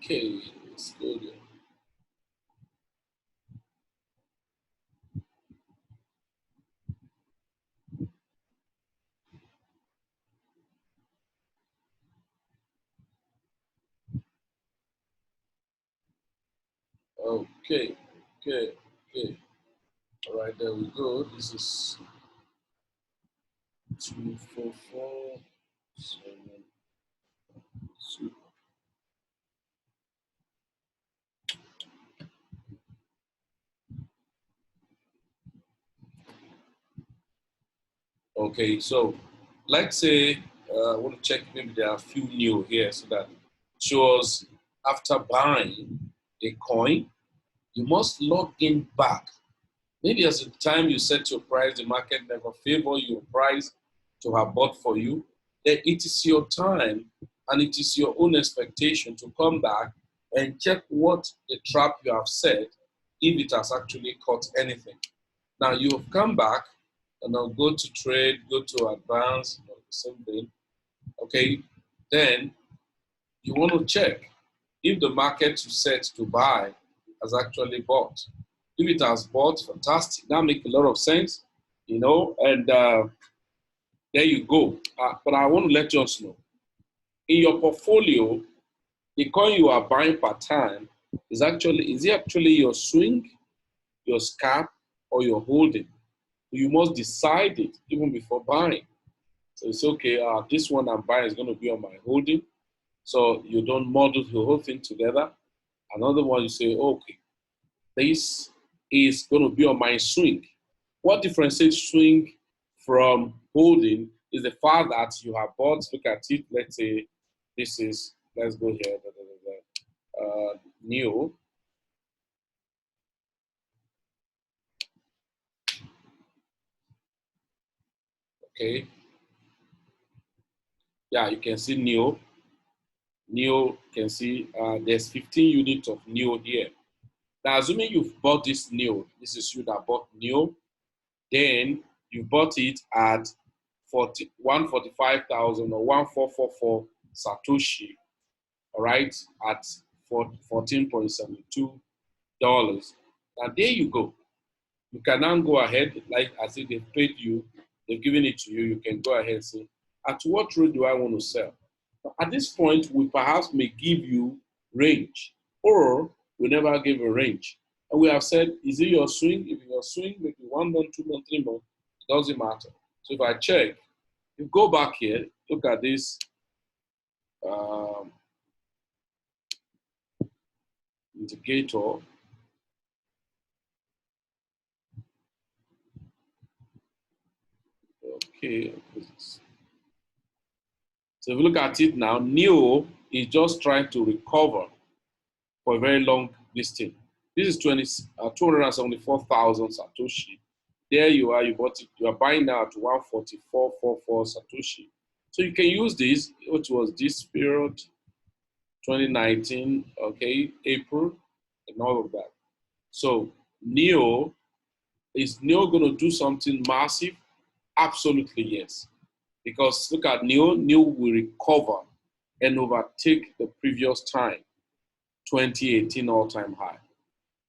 Okay, let's go there. Okay, okay, okay. All right, there we go. This is 24472. Okay, so let's say I want to check maybe there are a few new here so that shows after buying a coin, you must log in back. Maybe as the time you set your price, the market never favor your price to have bought for you. Then it is your time and it is your own expectation to come back and check what the trap you have set, if it has actually caught anything. Now you have come back and now go to trade, go to advance, something. Okay, then you want to check if the market you set to buy has actually bought. If it has bought, fantastic. That makes a lot of sense, and there you go. But I want to let you also know, in your portfolio, the coin you are buying per time is it actually your swing, your scalp, or your holding? You must decide it even before buying. So it's okay, this one I'm buying is going to be on my holding. So you don't model the whole thing together. Another one, you say, okay, this is going to be on my swing. What differentiates swing from holding is the fact that you have bought, look at it, let's say this is, let's go here, new. Okay. Yeah, you can see new. New can see there's 15 units of new here. Now, assuming you've bought this new, this is you that bought new, then you bought it at 145,000 or 1444 Satoshi, all right, at $14.72. Now, there you go. You can now go ahead, like I said, they've paid you, they've given it to you. You can go ahead and say, at what rate do I want to sell? At this point, we perhaps may give you range, or we never give a range. And we have said, is it your swing? If your swing, maybe 1 month, 2 months, 3 months, it doesn't matter. So if I check, you go back here, look at this um, indicator. Okay. So if you look at it now, NEO is just trying to recover for a very long distance. This is 274,000 Satoshi. There you are, you bought it, you are buying now at 144.44 Satoshi. So you can use this, which was this period, 2019, okay, April, and all of that. So is NEO going to do something massive? Absolutely yes. Because look at NEO will recover and overtake the previous time, 2018 all-time high.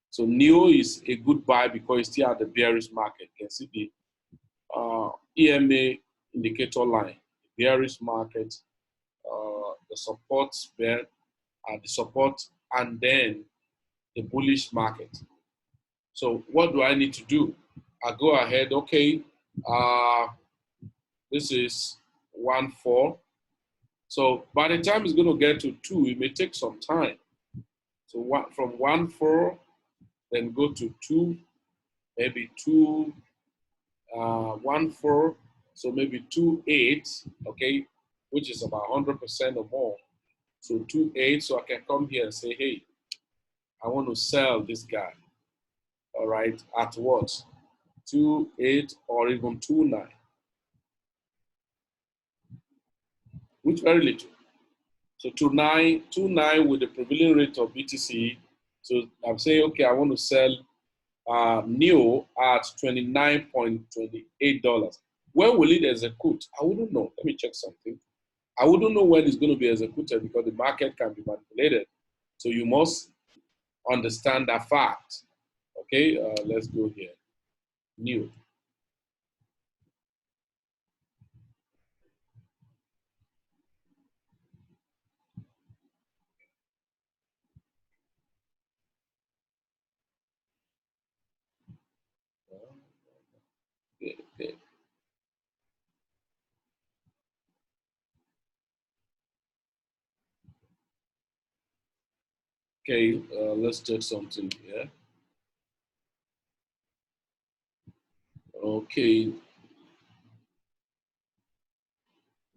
So NEO is a good buy because it's still at the bearish market. You can see the EMA indicator line, bearish market, the support there, the support, and then the bullish market. So what do I need to do? I go ahead, okay, this is 1.4. So by the time it's going to get to 2, it may take some time. So from 1.4, then go to 2, maybe 2, 1.4, so maybe 2.8, okay, which is about 100% or more. So 2.8, so I can come here and say, hey, I want to sell this guy, all right, at what? 2.8 or even 2.9, which very little. So 2.9 with the prevailing rate of BTC. So I'm saying, okay, I want to sell NEO at $29.28. When will it execute? I wouldn't know. Let me check something. I wouldn't know when it's going to be executed because the market can be manipulated. So you must understand that fact. Okay, let's go here. New. Okay, okay. Okay, let's check something here. Okay,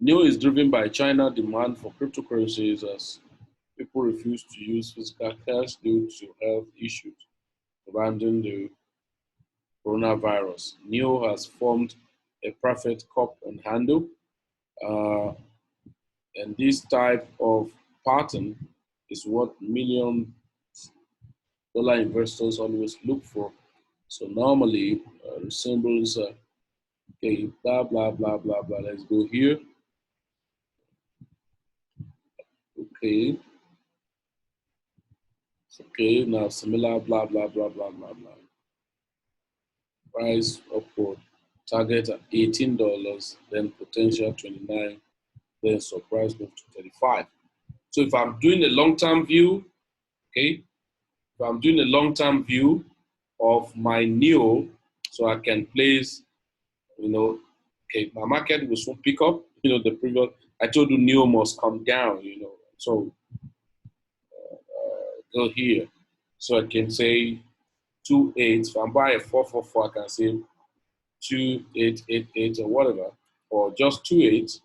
NEO is driven by China demand for cryptocurrencies as people refuse to use physical cash due to health issues surrounding the coronavirus. NEO has formed a private cup and handle, uh, and this type of pattern is what $1 million investors always look for. So normally resembles okay, blah blah blah blah blah. Let's go here. Okay, okay. Now similar blah blah blah blah blah blah. Price upward. Target at $18, then potential 29, then surprise move to 35. So if I'm doing a long-term view, okay, if I'm doing a long-term view of my NEO, so I can place, okay, my market will soon pick up. The previous, I told you NEO must come down, so go here. So I can say 2.8. If I'm buying a 4.44, I can say 2.888 or whatever, or just 2.8.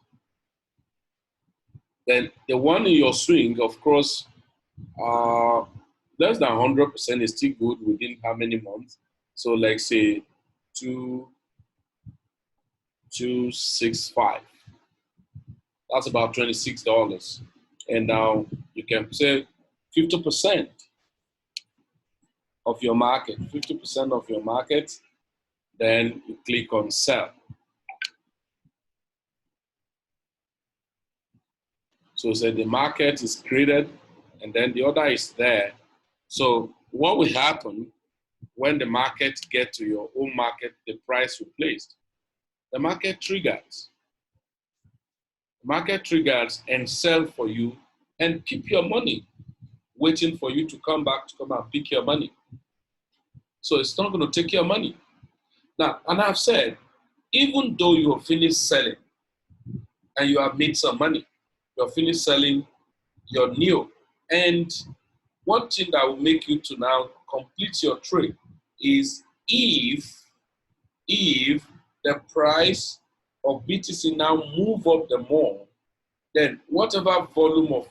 Then the one in your swing, of course, uh, less than 100% is still good within how many months? So like say 2.265. That's about $26. And now you can say 50% of your market, 50% of your market, then you click on sell. So say the market is created and then the order is there. So what will happen when the market gets to your own market, the price you placed? The market triggers. The market triggers and sell for you and keep your money, waiting for you to come back to come and pick your money. So it's not going to take your money. Now, and I've said, even though you are finished selling and you have made some money, you're finished selling your NEO. And one thing that will make you to now complete your trade is if the price of BTC now move up the more, then whatever volume of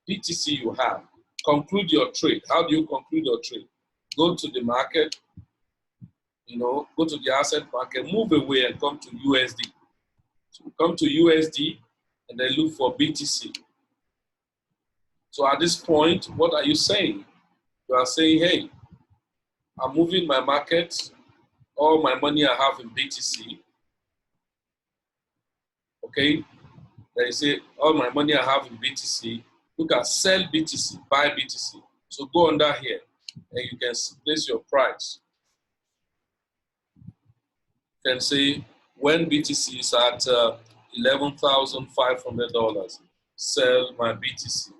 BTC you have, conclude your trade. How do you conclude your trade? Go to the market, go to the asset market, move away and come to USD. So come to USD and then look for BTC. So at this point, what are you saying? You are saying, hey, I'm moving my market, all my money I have in BTC. Okay? Then you say, all my money I have in BTC. Look at sell BTC, buy BTC. So go under here and you can place your price. You can say, when BTC is at $11,500, sell my BTC.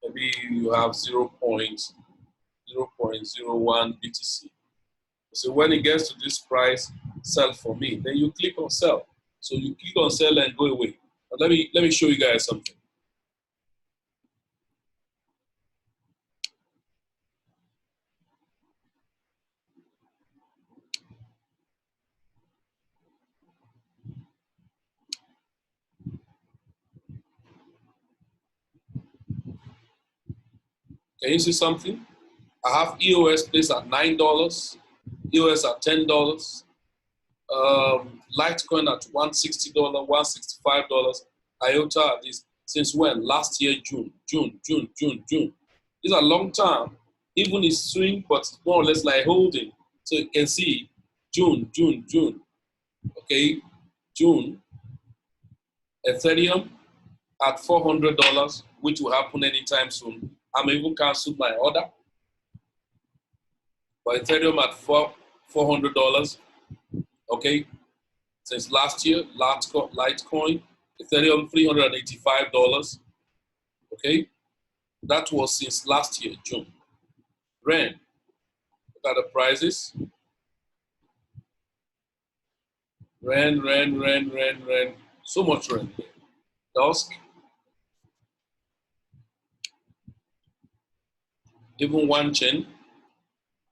Maybe you have 0.01 BTC. So when it gets to this price, sell for me. Then you click on sell. So you click on sell and go away. But let me show you guys something. Can you see something? I have EOS placed at $9, EOS at $10, Litecoin at $160, $165, IOTA at this. Since when? Last year, June. These are long term. Even it's swing, but it's more or less like holding. So you can see June. Okay, June. Ethereum at $400, which will happen anytime soon. I'm even canceled my order for Ethereum at $400. Okay, since last year, Litecoin, Ethereum $385. Okay, that was since last year, June. Ren, look at the prices. Ren. So much Ren here. Dusk, even one chain,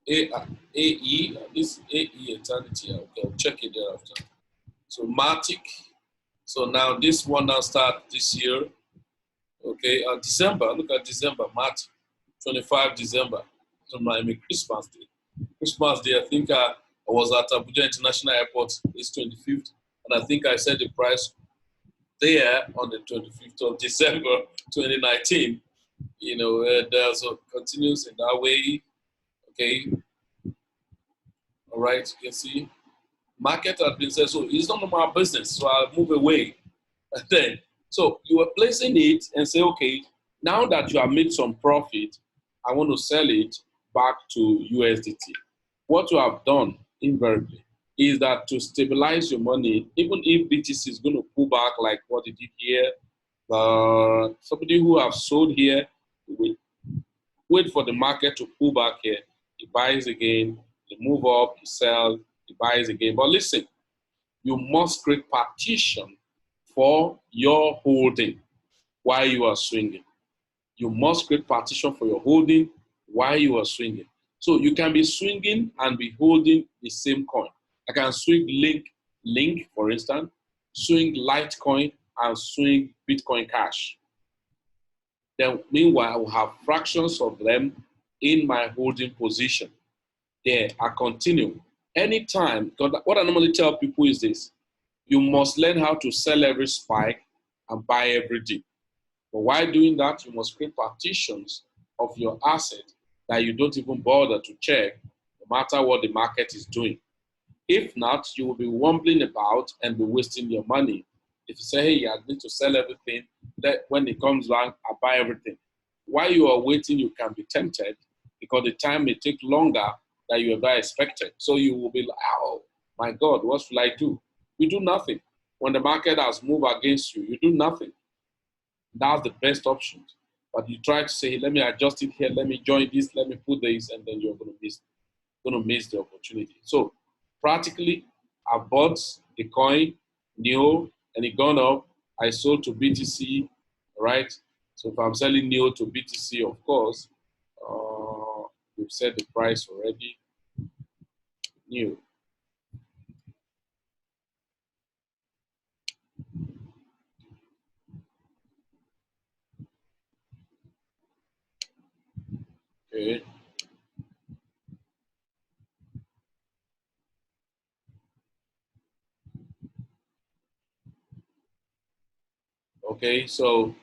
AE, this AE Eternity. Okay, I'll check it thereafter. So Matic. So now this one now start this year. Okay, December. Look at December, March, 25 December. So my Christmas Day. Christmas Day, I think I was at Abuja International Airport. It's 25th, and I think I set the price there on the 25th of December 2019. You know, so it continues in that way. Okay, all right, you can see market has been said, so it's none of my business, so I'll move away. And then, so you were placing it and say, okay, now that you have made some profit, I want to sell it back to USDT. What you have done invariably is that to stabilize your money, even if BTC is going to pull back like what it did here, somebody who have sold here will wait for the market to pull back here. He buys again, he move up, he sells, he buys again. But listen, you must create partition for your holding while you are swinging. You must create partition for your holding while you are swinging. So you can be swinging and be holding the same coin. I can swing Link, for instance, swing Litecoin, and swing Bitcoin Cash. Then meanwhile, I will have fractions of them in my holding position. There, I continue. Anytime, because what I normally tell people is this: you must learn how to sell every spike and buy every dip. But while doing that, you must create partitions of your asset that you don't even bother to check, no matter what the market is doing. If not, you will be wumbling about and be wasting your money. If you say, hey, I need to sell everything, that when it comes back, I buy everything. While you are waiting, you can be tempted because the time may take longer than you ever expected. So you will be like, oh, my God, what should I do? You do nothing. When the market has moved against you, you do nothing. That's the best option. But you try to say, let me adjust it here, let me join this, let me put this, and then you're going to miss the opportunity. So practically, I bought the coin, NEO, and it gone up. I sold to BTC, right? So if I'm selling NEO to BTC, of course, we've set the price already. NEO. Okay. Okay, so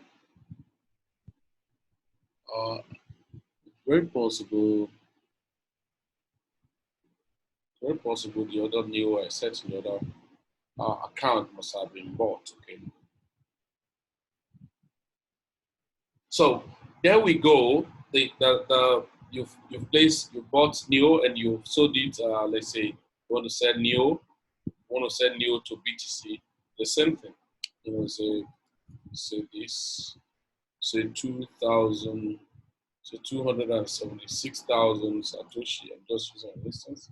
very possible the other NEO I set in the other account must have been bought. Okay. So there we go. You bought NEO and you sold it. Let's say you want to sell NEO, to BTC. The same thing. You know, say this, say 2,000, so 276,000 Satoshi. I'm just using an instance.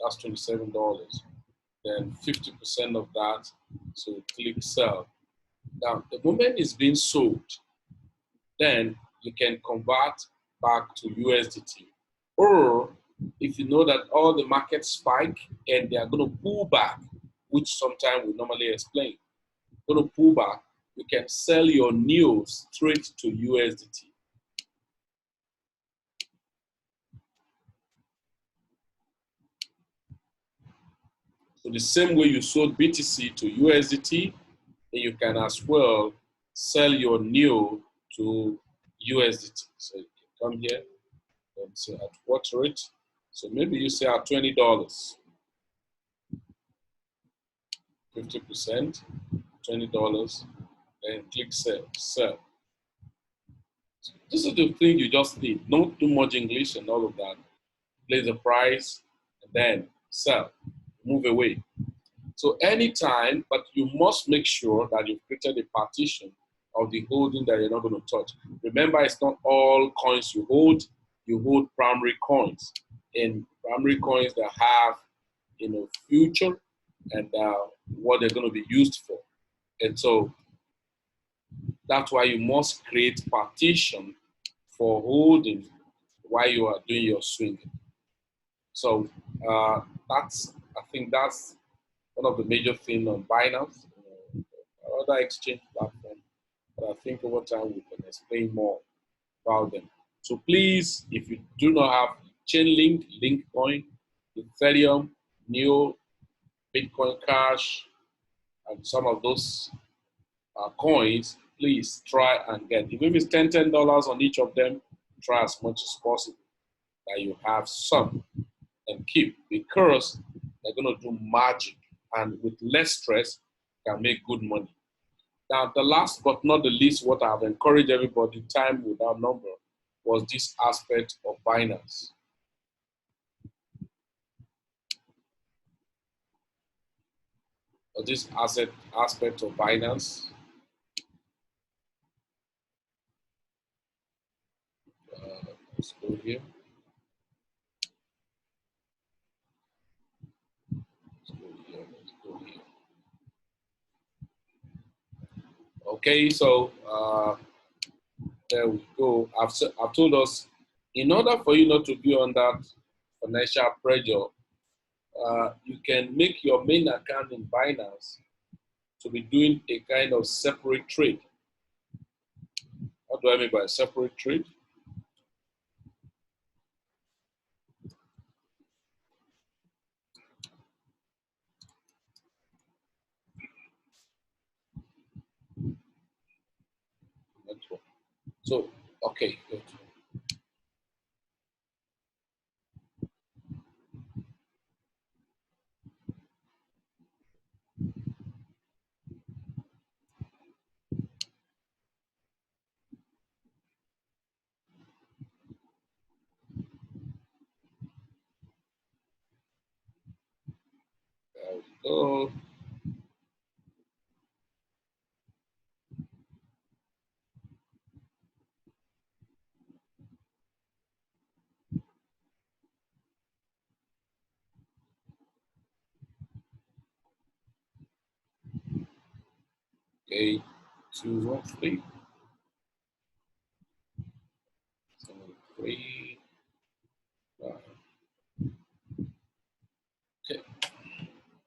That's $27. Then 50% of that. So click sell. Now the moment it's being sold, then you can convert back to USDT. Or if you know that all the market spike and they are going to pull back, which sometimes we normally explain, going to pull back, you can sell your NEO straight to USDT. So the same way you sold BTC to USDT, then you can as well sell your NEO to USDT. So you can come here and say at what rate? So maybe you say at $20, 50%, $20, and click sell. This is the thing you just need. Not too much English and all of that. Place the price and then sell, move away. So anytime, but you must make sure that you've created a partition of the holding that you're not going to touch. Remember, it's not all coins you hold. You hold primary coins, and primary coins that have, future and what they're going to be used for. And so that's why you must create partition for holding while you are doing your swinging. So I think that's one of the major things on Binance, other exchange platform. But I think over time we can explain more about them. So please, if you do not have Chainlink, Linkcoin, Ethereum, Neo, Bitcoin Cash, and some of those coins, please try and get. Even if it's $10 on each of them, try as much as possible that you have some and keep, because they're going to do magic, and with less stress can make good money. Now, the last but not the least, what I've encouraged everybody, time without number, was this aspect of Binance. Or this aspect of Binance. Let's go here. Let's go here. Okay, so there we go. I've told us, in order for you not to be under financial pressure, you can make your main account in Binance to be doing a kind of separate trade. What do I mean by separate trade? So, okay, good. There we go. Okay, 213. 3. Okay,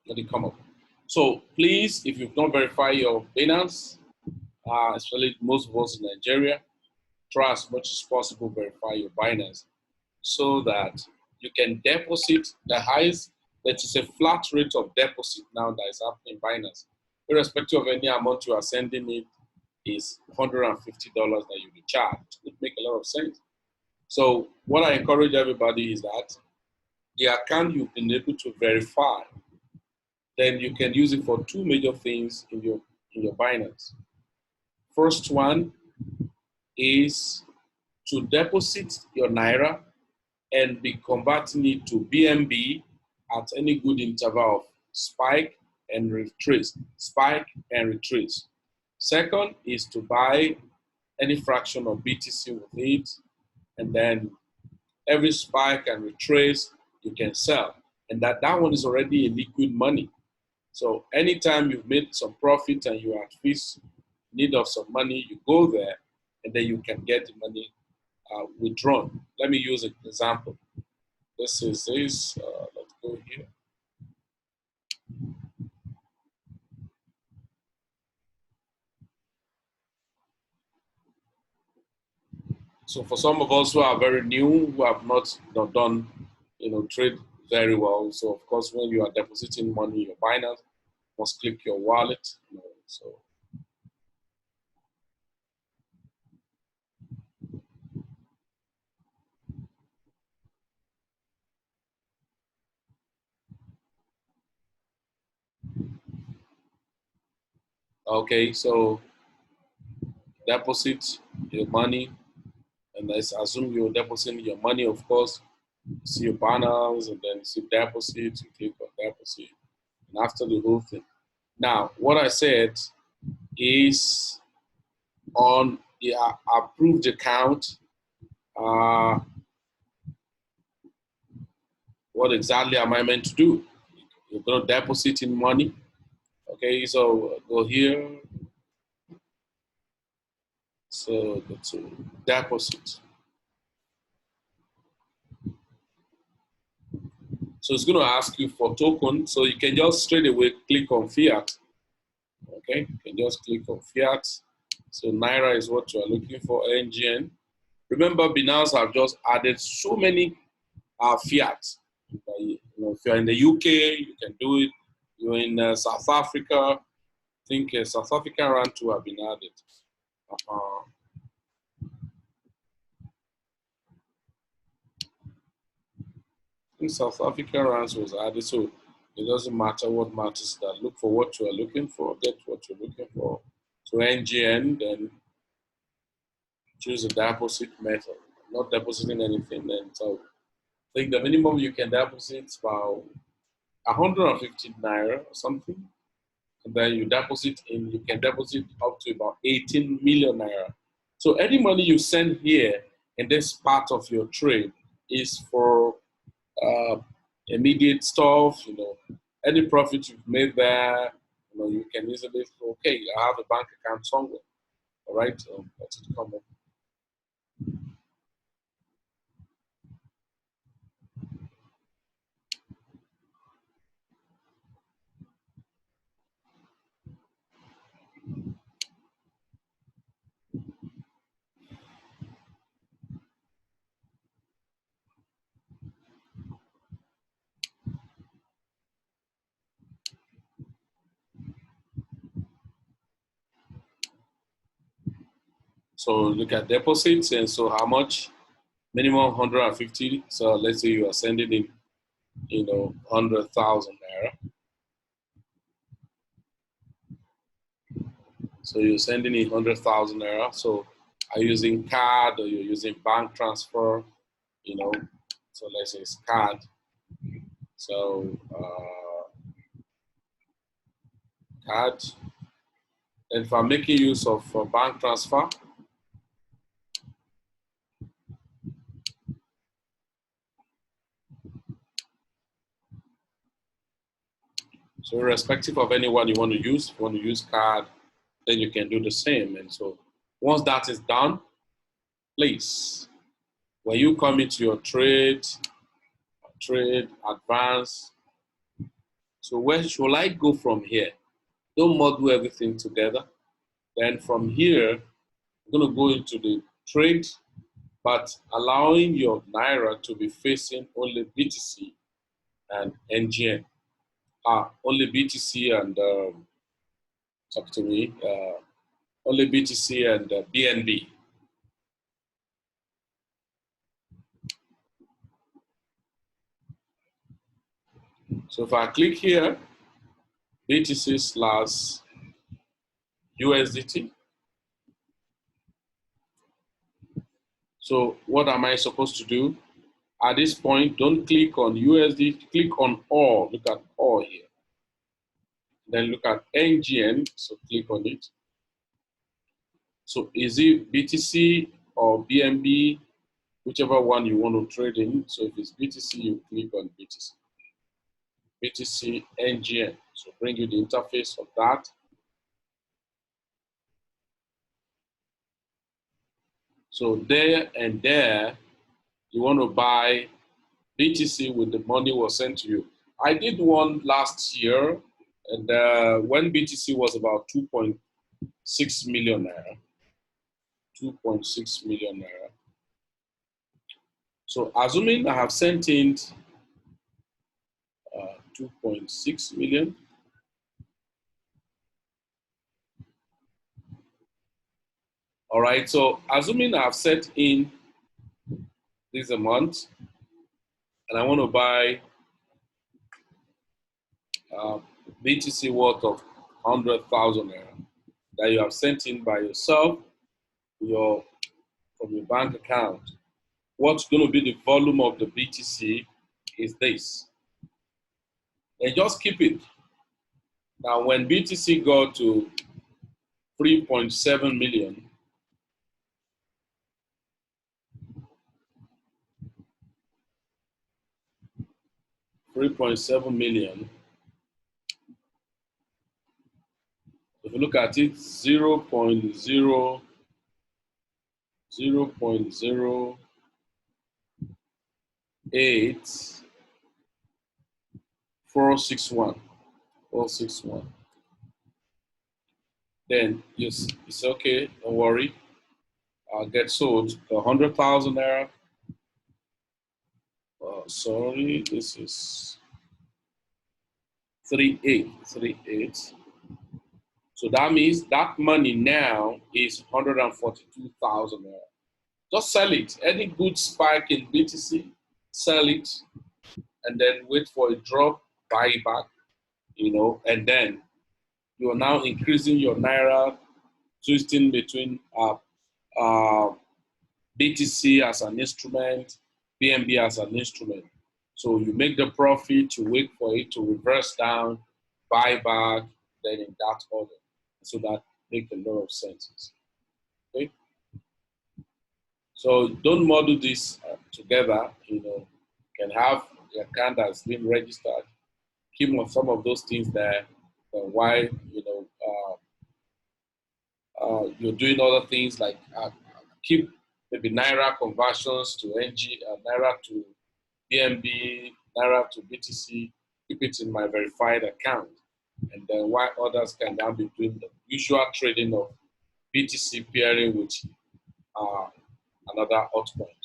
let it come up. So please, if you've not verified your Binance, especially most of us in Nigeria, try as much as possible verify your Binance so that you can deposit the highest. That is a flat rate of deposit now that is happening in Binance. Irrespective of any amount you are sending, it is $150 that you be charged. It makes a lot of sense. So what I encourage everybody is that the account you've been able to verify, then you can use it for two major things in your Binance. First one is to deposit your Naira and be converting it to BNB at any good interval of spike and retrace, spike and retrace. Second is to buy any fraction of BTC with it, and then every spike and retrace you can sell. And that one is already a liquid money. So anytime you've made some profit and you are at least need of some money, you go there and then you can get the money withdrawn. Let me use an example. This is this. Let's go here. So for some of us who are very new, who have not done, trade very well. So of course, when you are depositing money in your Binance, you must click your wallet. So okay, so deposit your money And let's assume you're depositing your money, of course. You see your banners, and then you see deposit, you click on deposit, and after the whole thing. Now, what I said is on the approved account, what exactly am I meant to do? You're going to deposit in money. Okay, so go here. So go to deposit. So it's going to ask you for token. So you can just straight away click on fiat. Okay, you can just click on fiat. So Naira is what you are looking for, NGN. Remember, Binance have just added so many fiat. You know, if you're in the UK, you can do it. You're in South Africa. I think South African rand too have been added. I think South African rands was added, so it doesn't matter what matters. That look for what you are looking for, get what you're looking for. So NGN, then choose a deposit method. Not depositing anything, then so I think the minimum you can deposit is about 150 naira or something. And then you deposit in, you can deposit up to about 18 million naira. So any money you send here in this part of your trade is for immediate stuff, you know, any profit you've made there, you know, you can easily, okay, I have a bank account somewhere, all right, let it come up. So look at deposits, and so how much? Minimum 150. So let's say you are sending in, you know, 100,000 naira. So you're sending in 100,000 naira. So are you using card or you're using bank transfer? You know, so let's say it's card. So card. And if I'm making use of bank transfer, so irrespective of anyone you want to use, if you want to use card, then you can do the same. And so once that is done, please, when you come into your trade, advance, so where should I go from here? Don't model everything together. Then from here, I'm going to go into the trade, but allowing your Naira to be facing only BTC and NGN. Only BTC and, talk to me, only BTC and BNB. So if I click here, BTC slash USDT. So what am I supposed to do? At this point, don't click on USD, click on all, look at all here. Then look at NGN, so click on it. So is it BTC or BNB, whichever one you want to trade in. So if it's BTC, you click on BTC. BTC NGN, so bring you the interface of that. So there and there, you want to buy BTC with the money was sent to you. I did one last year, and when BTC was about 2.6 million naira. 2.6 million naira. So assuming I have sent in 2.6 million. All right, so assuming I've set in this amount and I want to buy BTC worth of 100,000 naira that you have sent in by yourself, your from your bank account, what's going to be the volume of the BTC is this. And just keep it. Now, when BTC got to 3.7 million, if you look at it, 0.008 461. Then you say, okay, don't worry, I'll get sold for 100,000 naira. Sorry, this is 38. So that means that money now is 142,000 naira. Just sell it. Any good spike in BTC, sell it, and then wait for a drop, buy it back, and then you are now increasing your naira, twisting between BTC as an instrument, BNB as an instrument. So you make the profit, you wait for it to reverse down, buy back, then in that order. So that makes a lot of sense. Okay? So don't model this together. You can have the account that's been registered. Keep some of those things there. Why you're doing other things like keep maybe Naira conversions to NG, Naira to BNB, Naira to BTC, keep it in my verified account. And then why others can now be doing the usual trading of BTC pairing with another altcoin.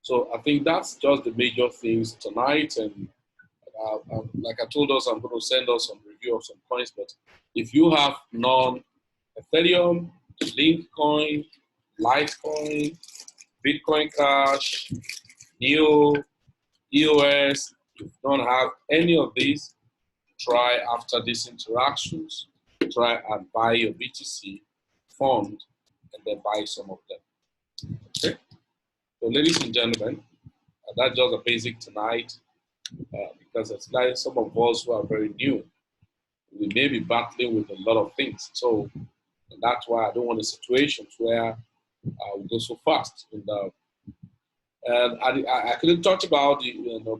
So I think that's just the major things tonight. And like I told us, I'm going to send us some review of some coins. But if you have non-Ethereum, Linkcoin, Litecoin, Bitcoin Cash, NEO, EOS, if you don't have any of these, try after these interactions, try and buy your BTC fund and then buy some of them. Okay? So ladies and gentlemen, that's just a basic tonight because it's like some of us who are very new, we may be battling with a lot of things. So that's why I don't want a situation where we go so fast. And I couldn't talk about the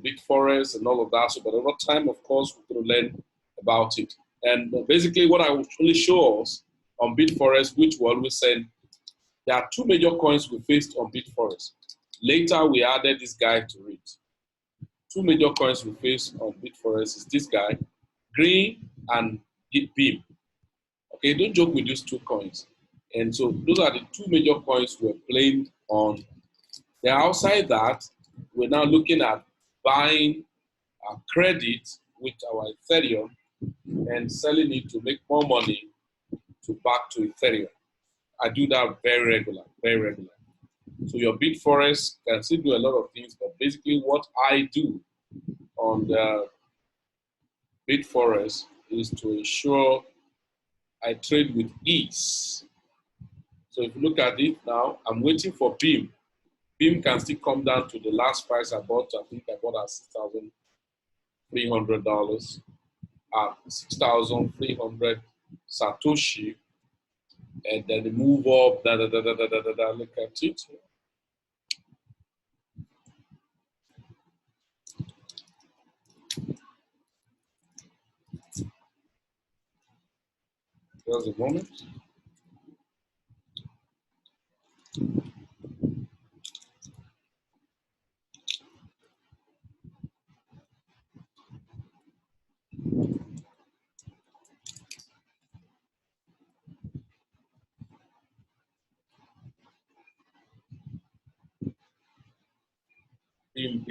BitForest and all of that. So, but over time, of course, we're going to learn about it. And basically, what I will only show us on BitForest, which we always said, there are two major coins we faced on BitForest. Later, we added this guy to it. Two major coins we faced on BitForest is this guy, Green and Beam. Okay, don't joke with these two coins. And so those are the two major coins we're playing on. Then outside that, we're now looking at buying credit with our Ethereum and selling it to make more money to back to Ethereum. I do that very regular. So your BitForest can still do a lot of things, but basically what I do on the BitForest is to ensure I trade with ease. So if you look at it now, I'm waiting for Beam. Beam can still come down to the last price I bought. I think I bought at $6,300, 6,300 Satoshi, and then move up. Look at it. Just a moment. Beam.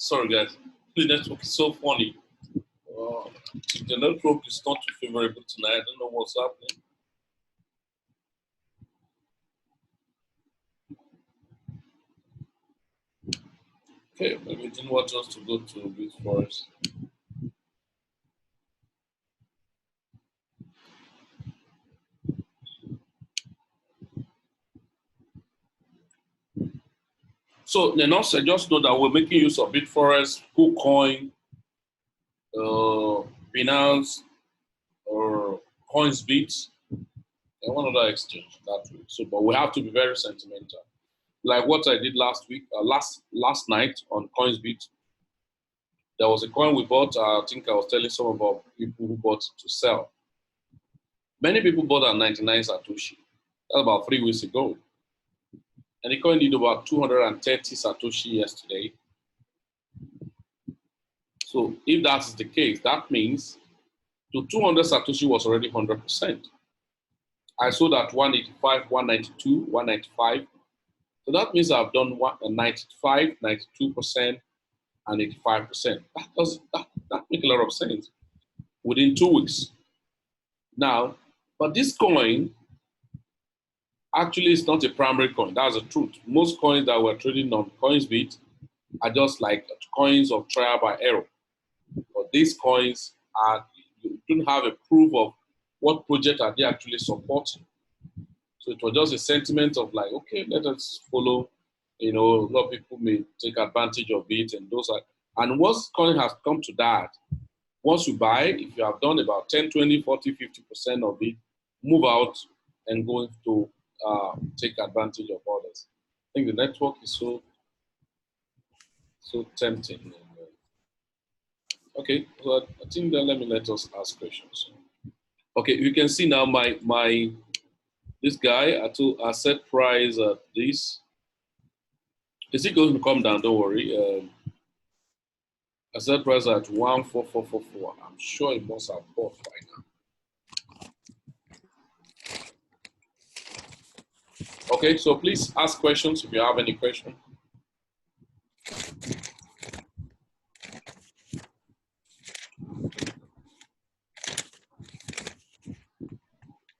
Sorry, guys. The network is so funny. The network is not too favorable tonight. I don't know what's happening. Okay, maybe it didn't want us to go to Bit Forest. So then also just know that we're making use of Bitforest, KuCoin, Binance, or CoinsBit, and one other exchange that way. So, but we have to be very sentimental. Like what I did last week, last night on CoinsBit, there was a coin we bought. I think I was telling some about people who bought to sell. Many people bought at 99 Satoshi. That's about 3 weeks ago. And the coin did about 230 Satoshi yesterday. So if that is the case, that means to 200 Satoshi was already 100%. I sold at 185, 192, 195. So that means I've done 95, 92%, and 85%. That makes a lot of sense within 2 weeks. Now, but this coin actually is not a primary coin. That's the truth. Most coins that we're trading on CoinsBit are just like coins of trial by error. But these coins are, you don't have a proof of what project are they actually supporting. So it was just a sentiment of like, okay, let us follow. You know, a lot of people may take advantage of it, and those are. And once coin has come to that, once you buy, if you have done about 10, 20, 40, 50% of it, move out and go to take advantage of others. I think the network is so tempting. Okay, so I think then let us ask questions. Okay, you can see now this guy I set price at this. Is it going to come down? Don't worry. I set price at 14444. I'm sure it must have bought right now. Okay, so please ask questions if you have any question.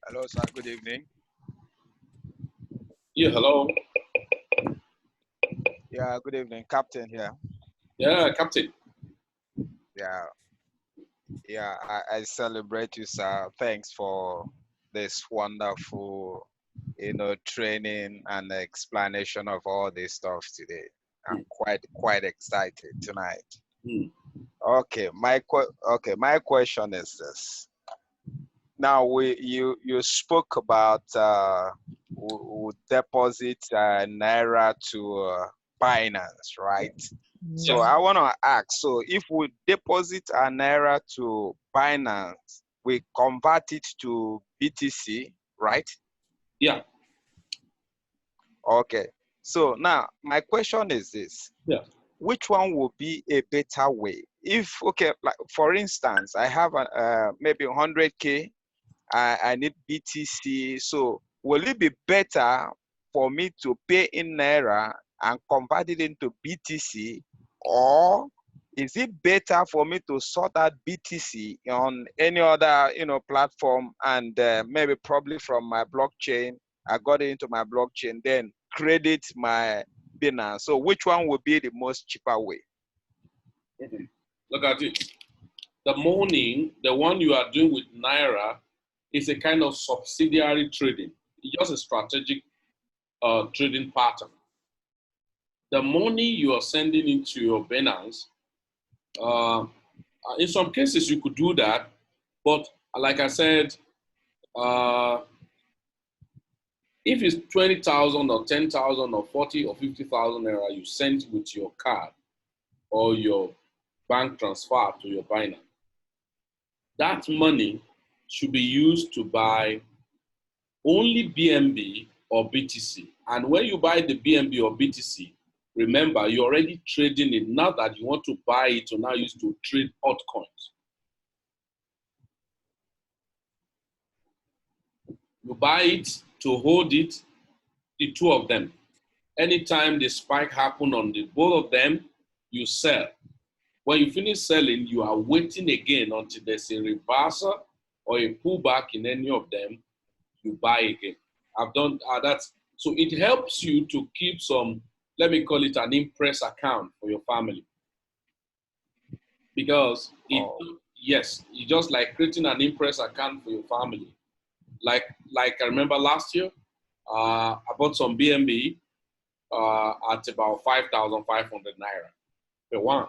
Hello, sir. Good evening. Yeah, hello. Yeah, good evening. Captain here. Yeah, Captain. Yeah. Yeah, I celebrate you, sir. Thanks for this wonderful, training and explanation of all this stuff today. I'm quite excited tonight. Okay, my question is this. Now you spoke about we deposit naira to Binance, right? So Yeah. I want to ask, so if we deposit our naira to Binance, we convert it to BTC, right? Yeah. Okay. So now my question is this. Yeah. Which one will be a better way? If, okay, like for instance, I have maybe 100K, I need BTC. So will it be better for me to pay in naira and convert it into BTC, or is it better for me to sort out BTC on any other platform and maybe probably from my blockchain? I got it into my blockchain, then credit my Binance. So which one would be the most cheaper way? Look at it. The money, the one you are doing with Naira, is a kind of subsidiary trading. It's just a strategic trading pattern. The money you are sending into your Binance, in some cases you could do that, but like I said, if it's 20,000 or 10,000 or 40 or 50,000 naira you send with your card or your bank transfer to your Binance, that money should be used to buy only BNB or BTC. And when you buy the BNB or BTC, remember, you're already trading it. Not that you want to buy it to now use to trade altcoins. You buy it to hold it, the two of them. Anytime the spike happen on the both of them, you sell. When you finish selling, you are waiting again until there's a reversal or a pullback in any of them, you buy again. I've done that. So it helps you to keep some, let me call it an impress account for your family. Because yes, it's just like creating an impress account for your family. Like I remember last year, I bought some BNB at about 5,500 naira per one.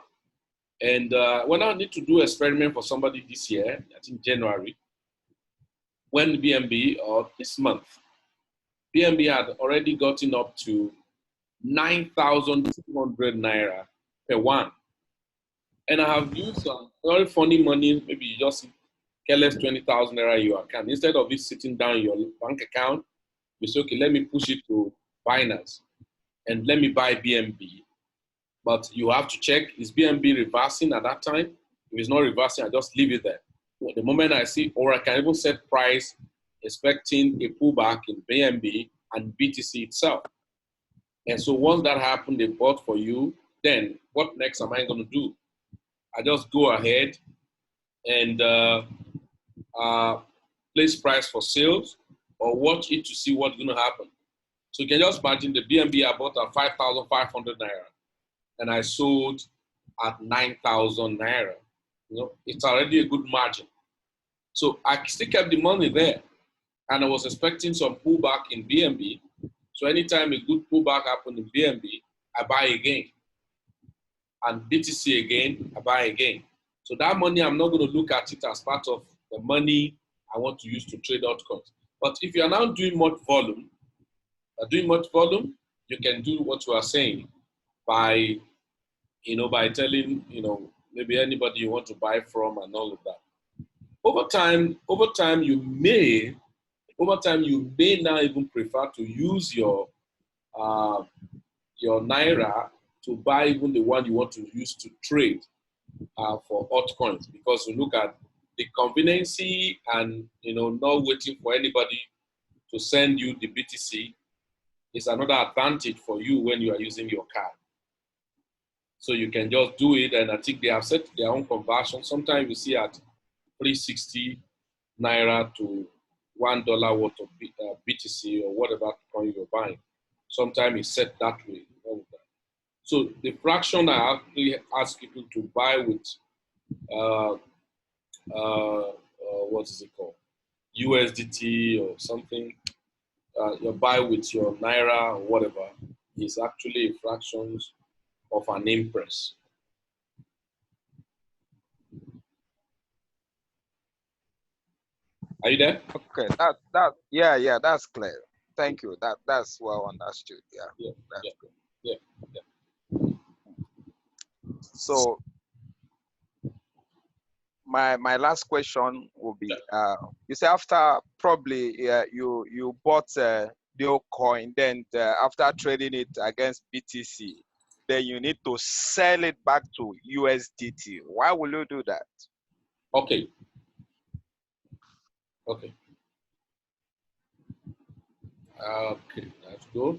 And when I need to do experiment for somebody this year, I think January, when BNB, or this month, BNB had already gotten up to 9,200 naira per one. And I have used some very funny money, maybe you just careless 20,000 naira in your account. Instead of it sitting down in your bank account, you say, okay, let me push it to Binance and let me buy BNB. But you have to check, is BNB reversing at that time? If it's not reversing, I just leave it there. The moment I see, or I can even set price expecting a pullback in BNB and BTC itself. And so once that happened, they bought for you, then what next am I going to do? I just go ahead and place price for sales or watch it to see what's going to happen. So you can just imagine the BNB I bought at 5,500 naira and I sold at 9,000 naira. You know, it's already a good margin. So I still kept the money there and I was expecting some pullback in BNB. So anytime a good pullback happened in BNB, I buy again. And BTC again, I buy again. So that money, I'm not going to look at it as part of the money I want to use to trade altcoins. But if you are now doing much volume, you can do what you are saying by, by telling, maybe anybody you want to buy from and all of that. Over time, you may now even prefer to use your Naira to buy even the one you want to use to trade for altcoins, because you look at the conveniency and not waiting for anybody to send you the BTC is another advantage for you when you are using your card. So you can just do it, and I think they have set their own conversion. Sometimes you see at 360 Naira to $1 worth of BTC or whatever coin you're buying. Sometimes it's set that way. So the fraction I actually ask people to buy with, what is it called? USDT or something, you buy with your Naira or whatever, is actually a fraction of an impress. Are you there? Okay, yeah, that's clear. Thank you. That's well understood. Yeah. That's good. Yeah. So my last question will be, you say after probably you bought the coin, then after trading it against BTC, then you need to sell it back to USDT. Why will you do that? Okay, let's go.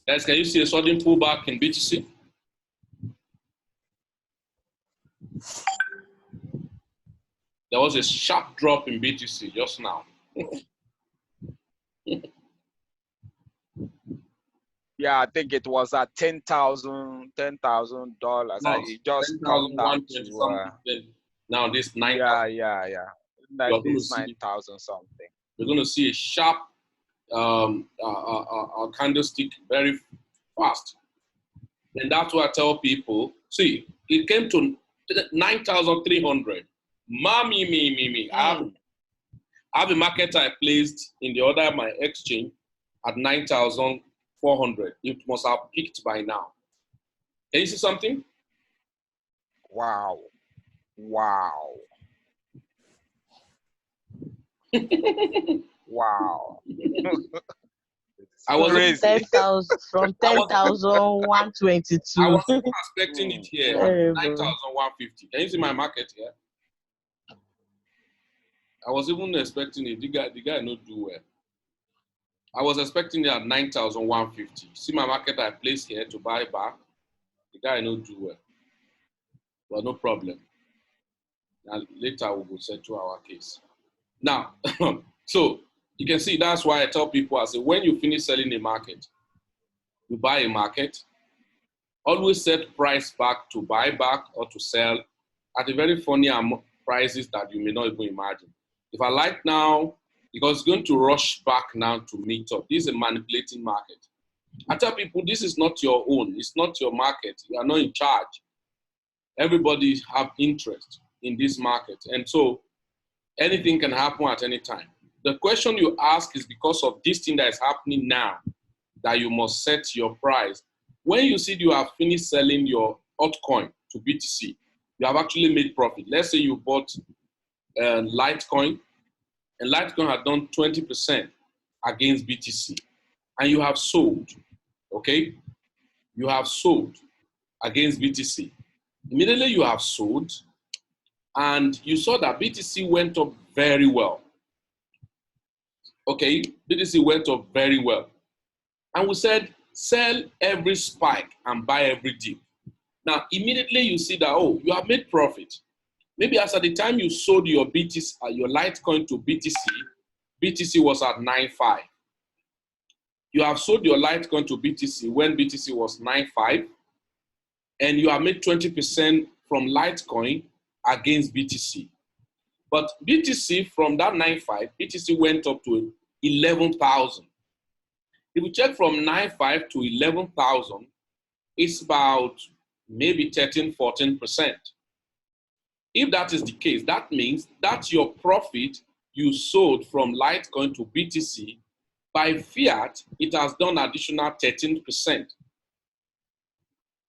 Guys, can you see a sudden pullback in BTC? There was a sharp drop in BTC just now. Yeah, I think it was at $10,000. No, It just come down to now this 9,000. Yeah. This 9,000 something. You're going to see a sharp candlestick very fast, and that's what I tell people. See, it came to 9,300. Me. I have a market I placed in the order of my exchange at 9,400. It must have peaked by now. Can you see something? Wow. Wow. I was Crazy. 10,000 from 10,122. I was even expecting it here at Terrible. 9,150. Can you see my market here? I was even expecting it. The guy not do well. I was expecting it at 9,150. See my market I placed here to buy back. The guy not do well. Well, no problem. And later we will settle our case. Now, so you can see that's why I tell people, I say, when you finish selling a market, you buy a market, always set price back to buy back or to sell at a very funny prices that you may not even imagine. If I like now, because it's going to rush back now to meet up. This is a manipulating market. I tell people, this is not your own. It's not your market. You are not in charge. Everybody have interest in this market. And so anything can happen at any time. The question you ask is because of this thing that is happening now, that you must set your price. When you see you have finished selling your altcoin to BTC, you have actually made profit. Let's say you bought Litecoin, and Litecoin had done 20% against BTC, and you have sold, okay? You have sold against BTC. Immediately you have sold, and you saw that BTC went up very well. Okay, BTC went up very well. And we said, sell every spike and buy every dip. Now, immediately you see that, oh, you have made profit. Maybe as at the time you sold your BTC, your Litecoin to BTC, BTC was at 9.5. You have sold your Litecoin to BTC when BTC was 9.5, and you have made 20% from Litecoin against BTC. But BTC from that 9.5, BTC went up to 11,000. If you check from 9.5 to 11,000, it's about maybe 13, 14%. If that is the case, that means that's your profit you sold from Litecoin to BTC. By fiat, it has done additional 13%.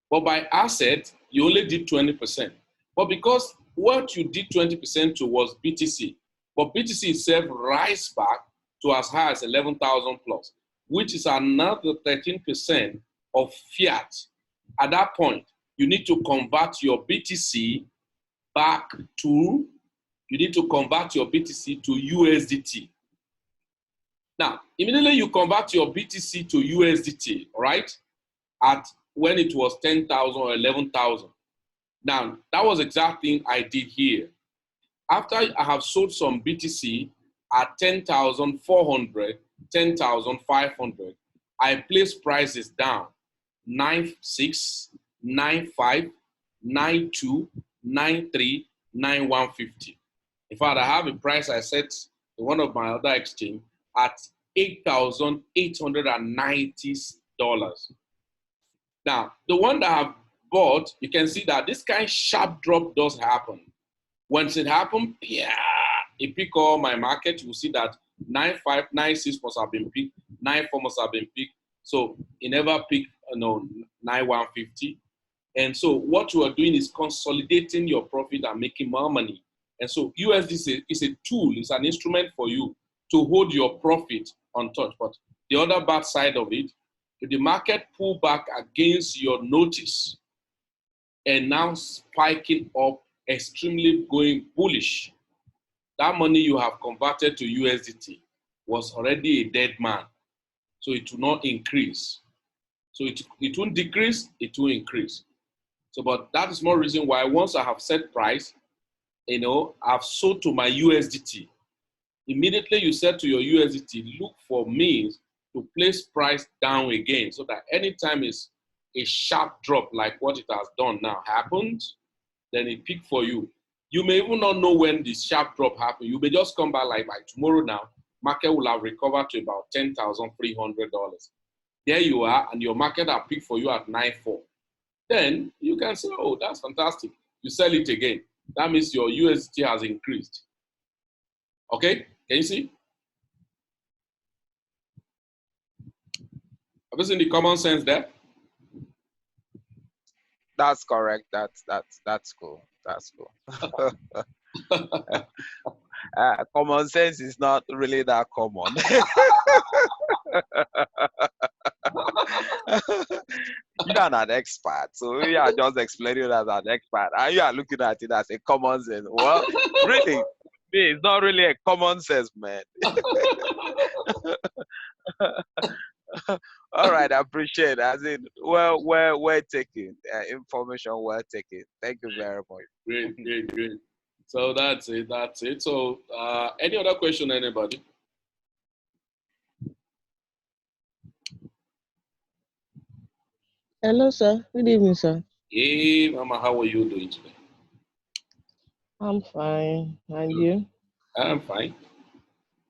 But by asset, you only did 20%. But because what you did 20% to was BTC, but BTC itself rise back to as high as 11,000 plus, which is another 13% of fiat. At that point, you need to convert your BTC back to, you need to convert your BTC to USDT. Now, immediately you convert your BTC to USDT, all right, at when it was 10,000 or 11,000. Now, that was exactly I did here. After I have sold some BTC at 10,400, 10,500, I placed prices down, 9.6, 9.5, 9.2, 9.3, 9.150. In fact, I have a price I set in one of my other exchange at $8,890. Now, the one that I have bought, you can see that this kind of sharp drop does happen. Once it happens, yeah, it pick all my market. You see that 9.5, 9.6 must have been picked, 9.4 must have been picked. So it never picked, 9.150. And so what you are doing is consolidating your profit and making more money. And so USD is a tool, it's an instrument for you to hold your profit untouched. But the other bad side of it, if the market pull back against your notice and now spiking up, extremely going bullish, that money you have converted to USDT was already a dead man. So it will not increase. So it won't decrease, it will increase. So, but that is more reason why once I have set price, I've sold to my USDT. Immediately you set to your USDT, look for means to place price down again so that anytime it's a sharp drop like what it has done now happens, then it peak for you. You may even not know when this sharp drop happened. You may just come back like by tomorrow now, market will have recovered to about $10,300. There you are, and your market will peak for you at 9.4. Then you can say, oh, that's fantastic. You sell it again. That means your USDT has increased. Okay, can you see? Have you seen the common sense there? That's correct. That's cool. That's cool. Common sense is not really that common. You are an expert, so you are just explaining it as an expert, and you are looking at it as a common sense. Well, really, it's not really a common sense, man. All right, I appreciate it. As in, well taken. Information well taken. Thank you very much. Great, great, great. So that's it. That's it. So, any other question, anybody? Hello, sir. Good evening, sir. Hey, Mama, how are you doing today? I'm fine. And you? I'm fine.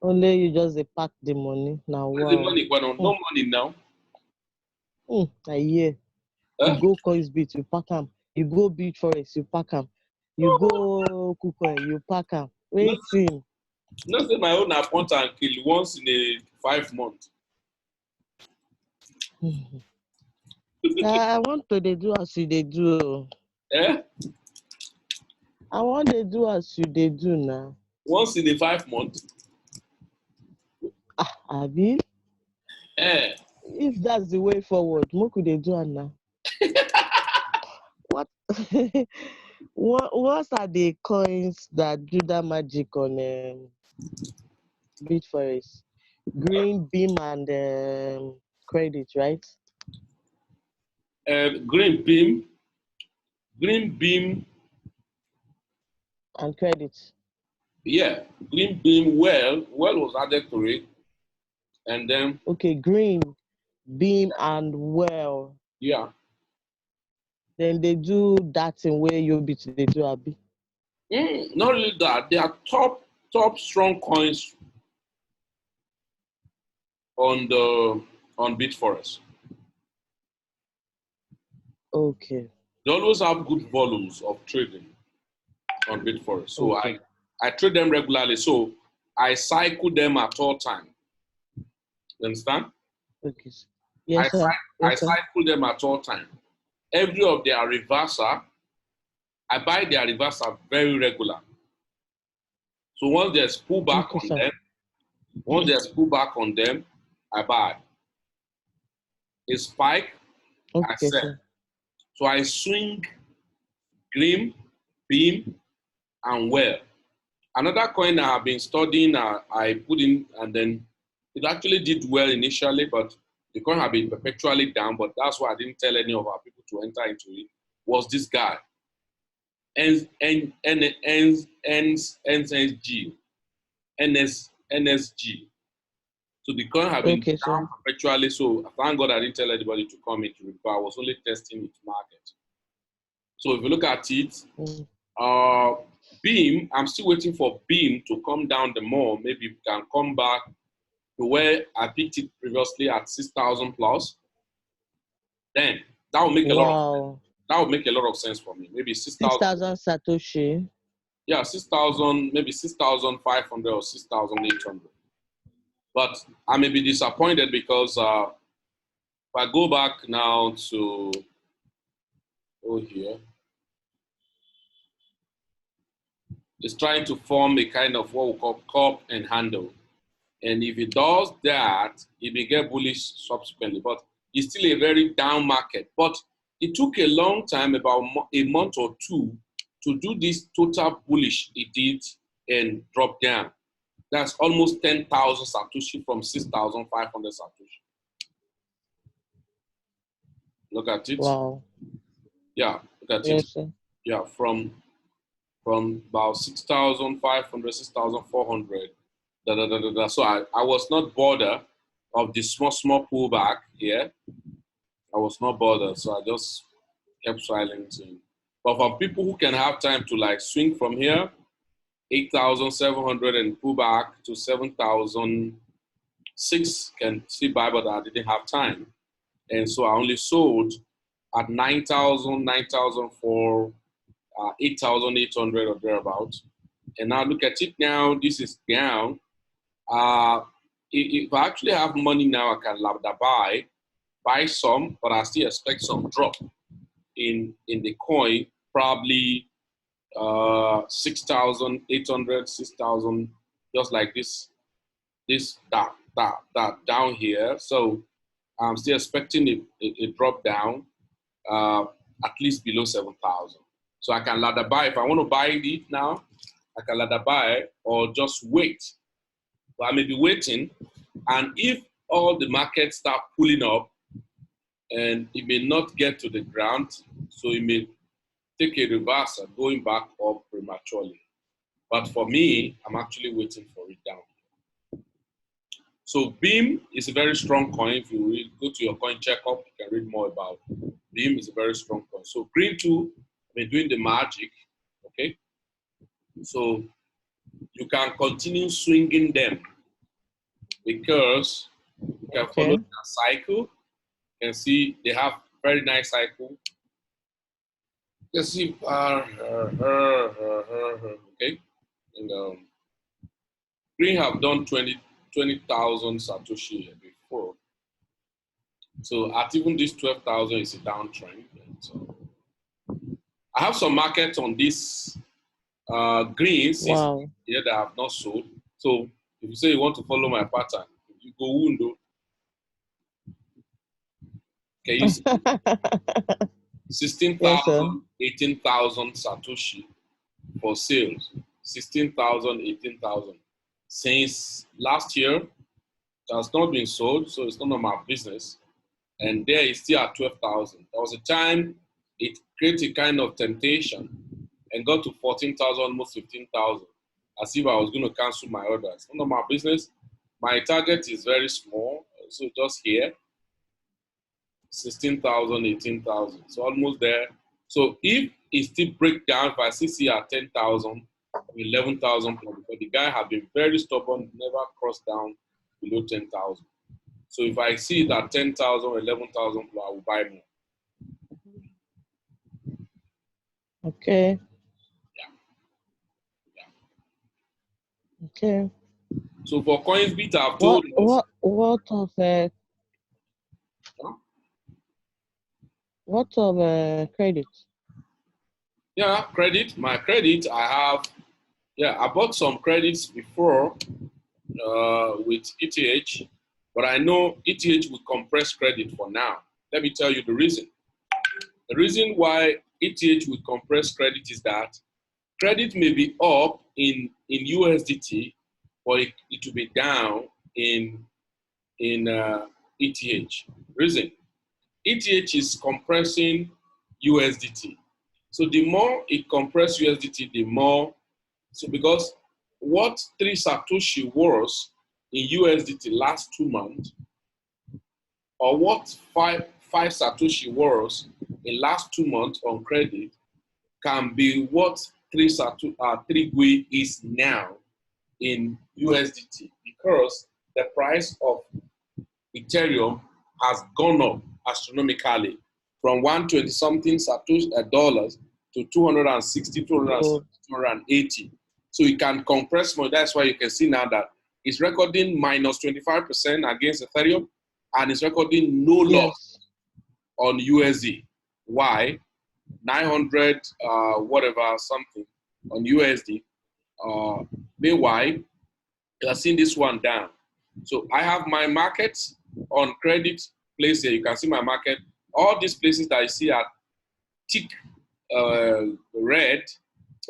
Only you just dey pack the money. Now, Where's the wow. money going on? No money now. I hear. You Huh? go Coins Beach, you pack am. You go Beach Forest, you pack am. You go Kukoy, you pack am. No, Waiting. no, say my own account and kill once in a 5 months. I want to dey do as you dey do. Oh. Eh? I want to do as you dey do now. Once in a 5 months. Abi, Eh? if that's the way forward, make we dey do am now. What? What are the coins that do that magic on Beach Forest? Green, beam, and credit, right? Green beam. Green beam. And credit. Yeah. Green beam well. Well was added to it. And then, Okay, green, beam, and well. yeah. Then they do that thing where you be they do abi. Not only that, they are top strong coins on Beach Forest. Okay. They always have good volumes of trading on Beach Forest. So Okay. I trade them regularly. So I cycle them at all time. You understand? Okay. Yes, sir. I Yes, sir. cycle them at all time. Every of their reversal, I buy their reversal very regular. So once there's pullback Okay, sir. on them, I buy. A spike, I Okay, sell. sir. So I swing green, beam, and well. Another coin I have been studying, I put in, and then it actually did well initially, but the coin had been perpetually down, but that's why I didn't tell any of our people to enter into it, was this guy. NSG. So the coin had been Okay, down sir. perpetually, so thank God I didn't tell anybody to come into it, but I was only testing its market. So if you look at it, Beam, I'm still waiting for Beam to come down the more. Maybe it can come back to where I picked it previously at 6,000 plus. Then that will make a lot of sense for me. Maybe 6,000 Satoshi. Yeah, 6,000, maybe 6,500 or 6,800. But I may be disappointed because if I go back now to here, it's trying to form a kind of what we call cup and handle. And if it does that, it may get bullish subsequently. But it's still a very down market. But it took a long time, about a month or two, to do this total bullish it did and drop down. That's almost 10,000 Satoshi from 6,500 Satoshi. Look at it. Wow. Yeah, look at Yes, it. sir. Yeah, from about 6,500, 6,400. So I was not bothered of the small pullback here. I was not bothered, so I just kept silencing. But for people who can have time to like swing from here, 8,700 and pull back to 7,006 can still buy, but I didn't have time. And so I only sold at 9,000, 9,004, 8,800 or thereabouts. And now look at it now, this is down. If I actually have money now, I can buy some, but I still expect some drop in the coin, probably 6,800, 6,000, just like that down here. So I'm still expecting a drop down at least below 7,000. So I can ladder buy. If I want to buy it now, I can ladder buy or just wait. But I may be waiting. And if all the markets start pulling up, and it may not get to the ground, so it may take a reversal going back up prematurely. But for me, I'm actually waiting for it down. So Beam is a very strong coin. If you go to your coin checkup, you can read more about Beam. Is a very strong coin. So Green 2, I've been doing the magic, okay? So you can continue swinging them because you can follow the cycle. You can see they have very nice cycle. You can see, okay? And Green have done 20,000 Satoshi before. So at even this 12,000 is a downtrend. So I have some markets on this green here that I have not sold. So if you say you want to follow my pattern, you go window. Can you see 16,000, 18,000 Satoshi for sales? 16,000, 18,000. Since last year, it has not been sold, so it's none of my business. And there it's still at 12,000. There was a time it created a kind of temptation and got to 14,000, almost 15,000, as if I was going to cancel my orders. None of my business. My target is very small, so just here, 16,000, 18,000, so almost there. So if it still break down, if I see at 10,000, 11,000, but the guy has been very stubborn, never crossed down below 10,000. So if I see that 10,000 or 11,000, I will buy more. Okay. Yeah. Okay. So for CoinsBit, I've told what of credit? Yeah, credit. My credit, I have. Yeah, I bought some credits before with ETH, but I know ETH will compress credit for now. Let me tell you the reason. The reason why ETH will compress credit is that credit may be up in USDT, but it will be down in ETH. Reason: ETH is compressing USDT. So the more it compresses USDT, the more. So because what 3 Satoshi was in USDT last 2 months, or what 5 Satoshi was in last 2 months on credit, can be what 3 GUI is now in USDT, because the price of Ethereum has gone up astronomically from 120 something dollars to 260, 280. So you can compress more. That's why you can see now that it's recording minus 25% against Ethereum, and it's recording no loss on USD. Why? 900 whatever something on USD. Meanwhile, you're seeing this one down. So I have my markets on credit place here. You can see my market. All these places that I see are tick red.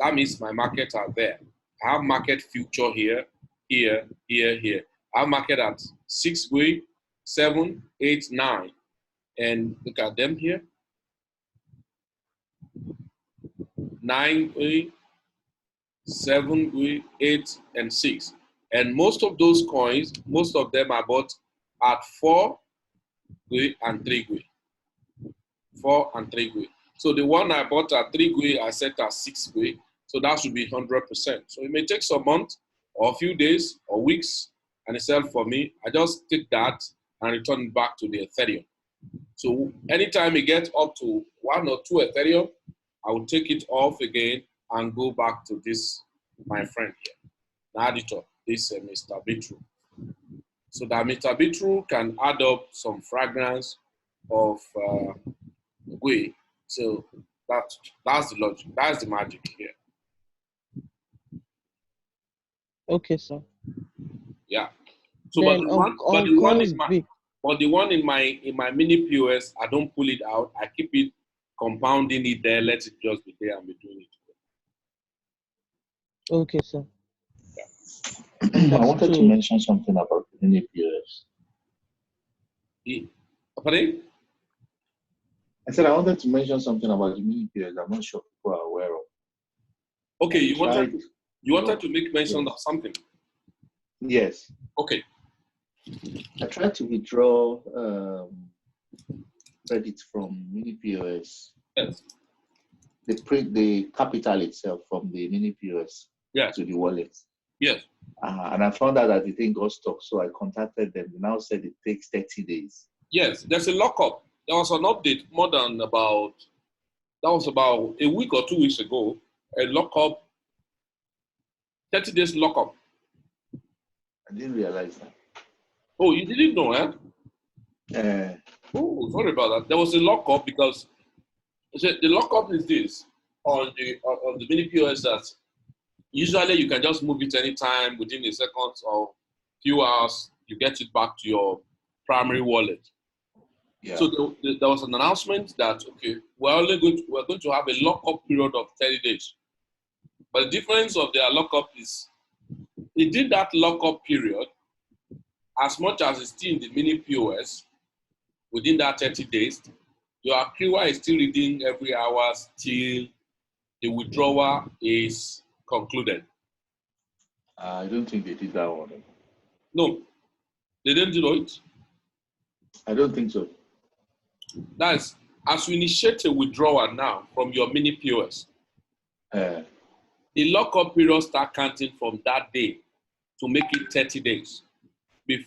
That means my markets are there. I have market future here, here, here, here. I have market at 6 GUI, 7, 8, 9. And look at them here. 9 GUI, 7 GUI, 8, and 6. And most of those coins, most of them are bought at 4 GUI and 3 GUI. 4 and 3 GUI. So the one I bought at 3 GUI, I set at 6 GUI. So that should be 100%. So it may take some months or a few days or weeks, and it's helpful for me. I just take that and return it back to the Ethereum. So anytime it gets up to 1 or 2 Ethereum, I will take it off again and go back to this, my friend here, Naditor, this Mr. Bitru. So that Mr. Bitru can add up some fragrance of GUI. So that's the logic. That's the magic here. Okay, sir. Yeah. So then but the one is But the one in my mini POS, I don't pull it out. I keep it compounding it there. Let it just be there and be doing it. Okay, sir. I wanted to mention something about the mini POS. Pardon? I said I wanted to mention something about the mini POS. I'm not sure people are aware of. Okay, you wanted to make mention Yes. of something. Yes. Okay. I tried to withdraw credit from mini POS. Yes. The capital itself from the mini POS Yes. to the wallet. Yes. And I found out that the thing got stuck, so I contacted them. They now said it takes 30 days. Yes. There's a lockup. There was an update more than about a week or 2 weeks ago. A lockup, 30 days lockup. I didn't realize that. Oh, you didn't know, eh? Oh, sorry about that. There was a lockup because the lockup is this on the mini POS that usually you can just move it anytime within a second or few hours. You get it back to your primary wallet. Yeah. So there was an announcement that we're going to have a lockup period of 30 days. But the difference of their lockup is within that lockup period, as much as it's still in the mini POS, within that 30 days, your accrual is still reading every hour till the withdrawal is concluded. I don't think they did that one. No, they didn't do it. I don't think so. That's as you initiate a withdrawal now from your mini POS, the lockup period start counting from that day to make it 30 days.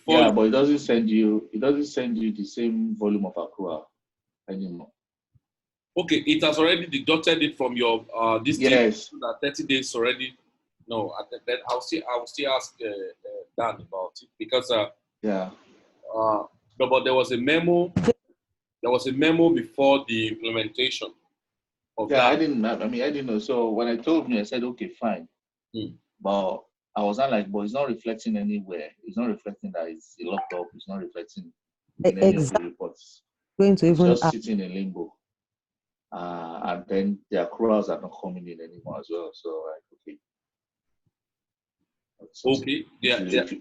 But it doesn't send you the same volume of accrual anymore. Okay, it has already deducted it from your this yes. That 30 days already. No, then I'll still ask Dan about it because but there was a memo. There was a memo before the implementation of that. I didn't know. So when I told me, I said, okay, fine. But I was not like, but it's not reflecting anywhere. It's not reflecting that it's locked up. It's not reflecting in any of the reports. Going to it's even just sitting in limbo. And then the accruals are not coming in anymore as well. So like, okay. Okay.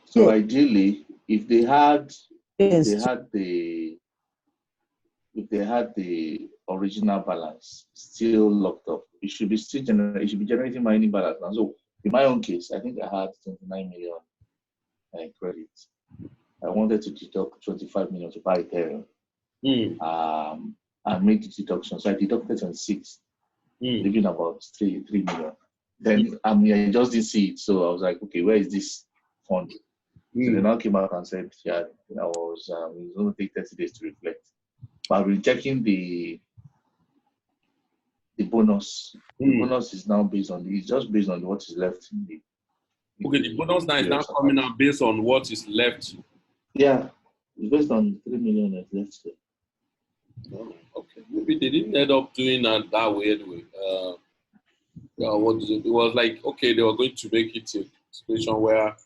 So ideally, if they had the original balance still locked up, it should be generating mining balance. And so in my own case, I think I had 29 million credits. I wanted to deduct 25 million to buy Ethereum. I made the deduction. So I deducted 26, leaving about 3 million. Then I just didn't see it. So I was like, okay, where is this fund? So they now came out and said, it was going to take 30 days to reflect. But rejecting the bonus. The bonus is now just based on what is left in the. The bonus now is now coming out based on what is left. Yeah, it's based on 3 million that's left there. Okay, maybe they didn't end up doing that way anyway. It was like, they were going to make it a situation where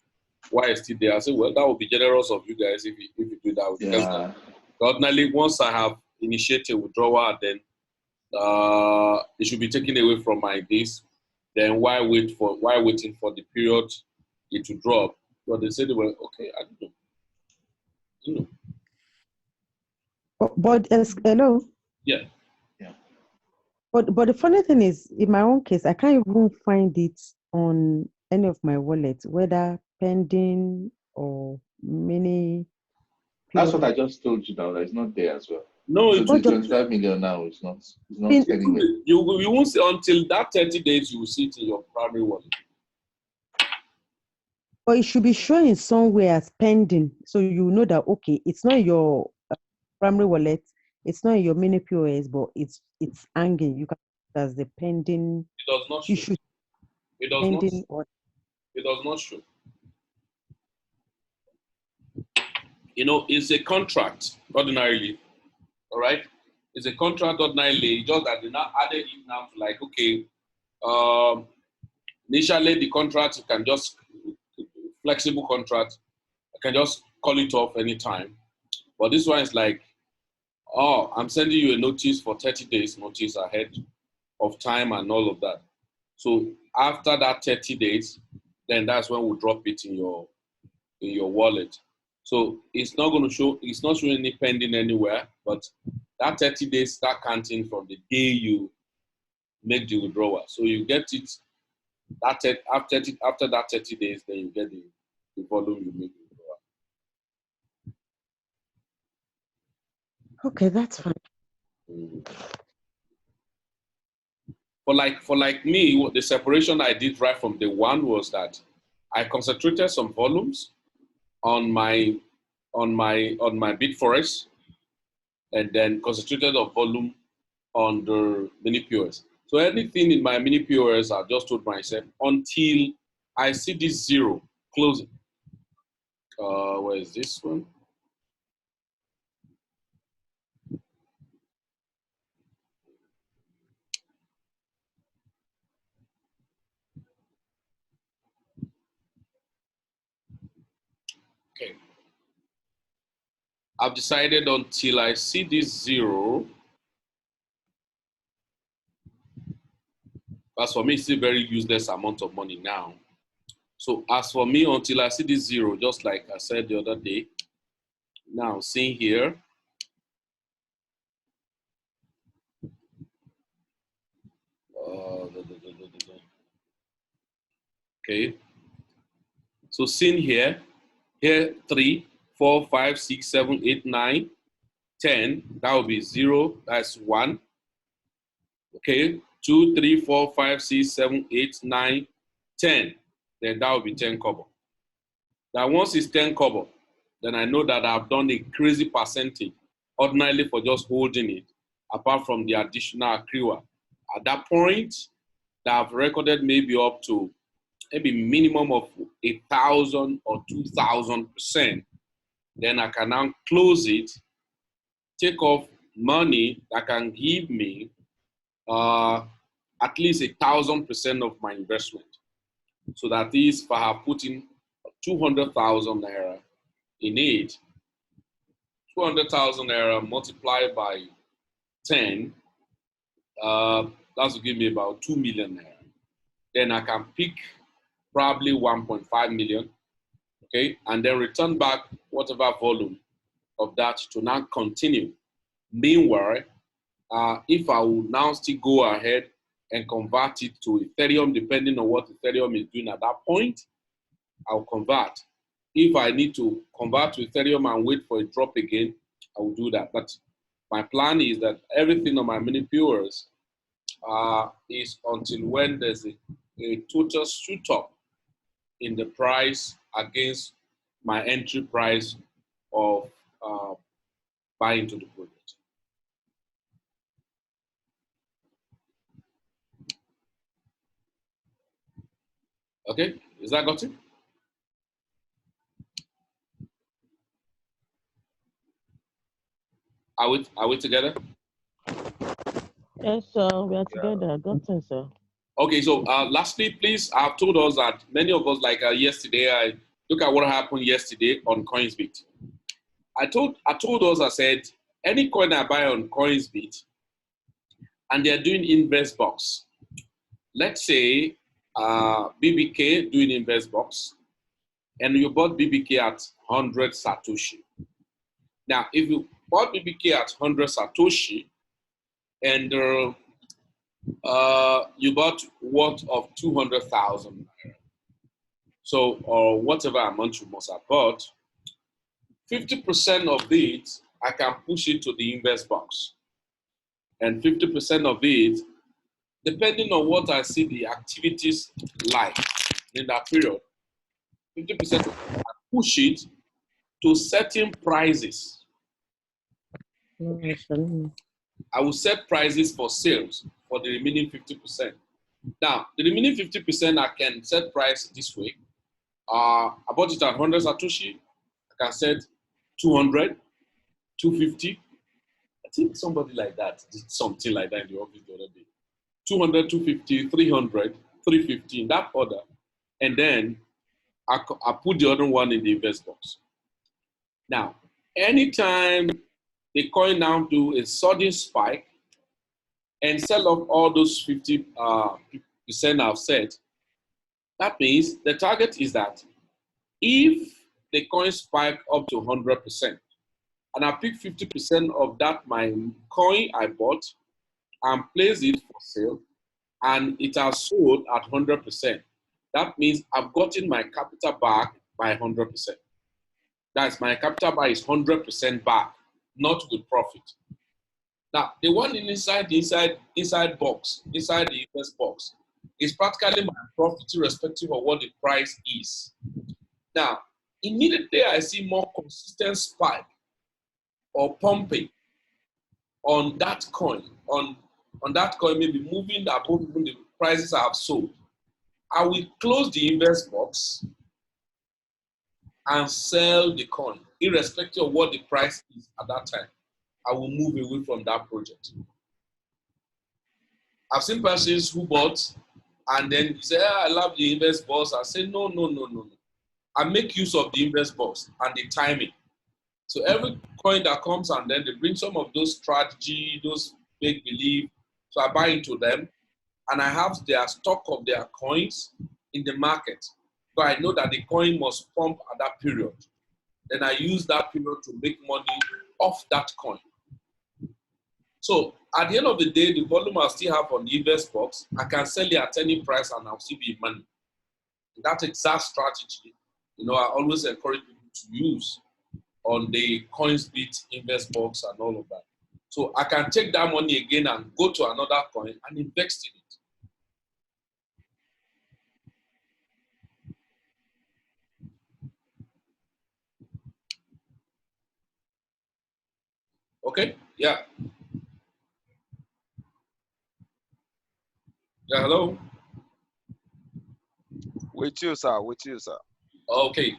why is still there? I said, well, that would be generous of you guys if you do that. Because ordinarily, once I have initiated withdrawal, then it should be taken away from my days. Then why waiting for the period it to drop? But they said, well, okay, I don't know. But hello. Yeah. But the funny thing is, in my own case, I can't even find it on any of my wallets, whether pending or mini. That's what I just told you now. That it's not there as well. No, it's 25 million now. It's not anywhere. You won't see until that 30 days. You will see it in your primary wallet. But it should be showing somewhere as pending, so you know that it's not your primary wallet, it's not your mini POS, but it's hanging. You can as the pending. It does not show. It does not show. It's a contract ordinarily. All right, it's a contract ordinarily. Just that they now added it now to like initially the contract you can just flexible contract. I can just call it off anytime. But this one is like, oh, I'm sending you a notice for 30 days notice ahead of time and all of that. So after that 30 days, then that's when we'll drop it in your wallet. So it's not going to show, it's not showing any pending anywhere, but that 30 days start counting from the day you make the withdrawal. So you get it after that 30 days, then you get the volume you make the withdrawal. Okay, that's fine. For like me, what the separation I did right from day one was that I concentrated some volumes on my BitForex, and then concentrated on volume on the mini POS. So anything in my mini POS, I just told myself until I see this zero closing. Where is this one? Okay. I've decided until I see this zero. As for me, it's still a very useless amount of money now. So as for me, until I see this zero, just like I said the other day, now seeing here, okay. So seeing here 3, 4, 5, 6, 7, 8, 9, 10, that would be 0, that's 1. Okay, 2, 3, 4, 5, 6, 7, 8, 9, 10. Then that would be 10 kobo. Now once it's 10 kobo, then I know that I've done a crazy percentage ordinarily for just holding it, apart from the additional accrual. At that point, that I've recorded maybe up to maybe minimum of 1,000 or 2,000%. Then I can now close it, take off money that can give me at least 1,000% of my investment. So that is, if I have put in 200,000 naira in it, 200,000 naira multiplied by 10, that will give me about 2 million naira. Then I can pick probably 1.5 million, okay, and then return back whatever volume of that to now continue. Meanwhile, if I will now still go ahead and convert it to Ethereum, depending on what Ethereum is doing at that point, I'll convert. If I need to convert to Ethereum and wait for a drop again, I will do that. But my plan is that everything on my mini POS is until when there's a total shoot up in the price against my entry price of buying to the project. Okay, is that got it? Are we together? Yes, sir. We are together. Got it, sir. Okay, so lastly, please, I've told us that many of us, like yesterday, I look at what happened yesterday on CoinsBit. I told us, I said, any coin I buy on CoinsBit, and they're doing invest box. Let's say BBK doing invest box, and you bought BBK at 100 Satoshi. Now, if you bought BBK at 100 Satoshi, and you bought worth of 200,000, so or whatever amount you must have bought, 50% of it I can push it to the invest box, and 50% of it, depending on what I see the activities like in that period, 50% I push it to certain prices. I will set prices for sales for the remaining 50%. Now, the remaining 50%, I can set price this way. I bought it at 100 Satoshi. I can set 200, 250. I think somebody like that did something like that in the office the other day. 200, 250, 300, 350 in that order. And then I put the other one in the invest box. Now, anytime the coin now do a sudden spike and sell off all those 50% I've said, that means the target is that if the coin spike up to 100%, and I pick 50% of that my coin I bought and place it for sale, and it has sold at 100%, that means I've gotten my capital back by 100%. That's my capital back is 100% back, not with profit. Now, the one inside box, inside the invest box, is practically my profit irrespective of what the price is. Now, immediately I see more consistent spike or pumping on that coin, on that coin maybe moving above even the prices I have sold, I will close the invest box and sell the coin, irrespective of what the price is at that time. I will move away from that project. I've seen persons who bought and then you say, I love the invest box. I say, no. I make use of the invest box and the timing. So every coin that comes and then they bring some of those strategy, those make believe. So I buy into them and I have their stock of their coins in the market. So I know that the coin must pump at that period. Then I use that period to make money off that coin. So at the end of the day, the volume I still have on the invest box, I can sell it at any price and I'll still be in money. That exact strategy, I always encourage people to use on the CoinsBit invest box and all of that. So I can take that money again and go to another coin and invest in it. Okay? Yeah. Yeah, hello? With you, sir. Okay.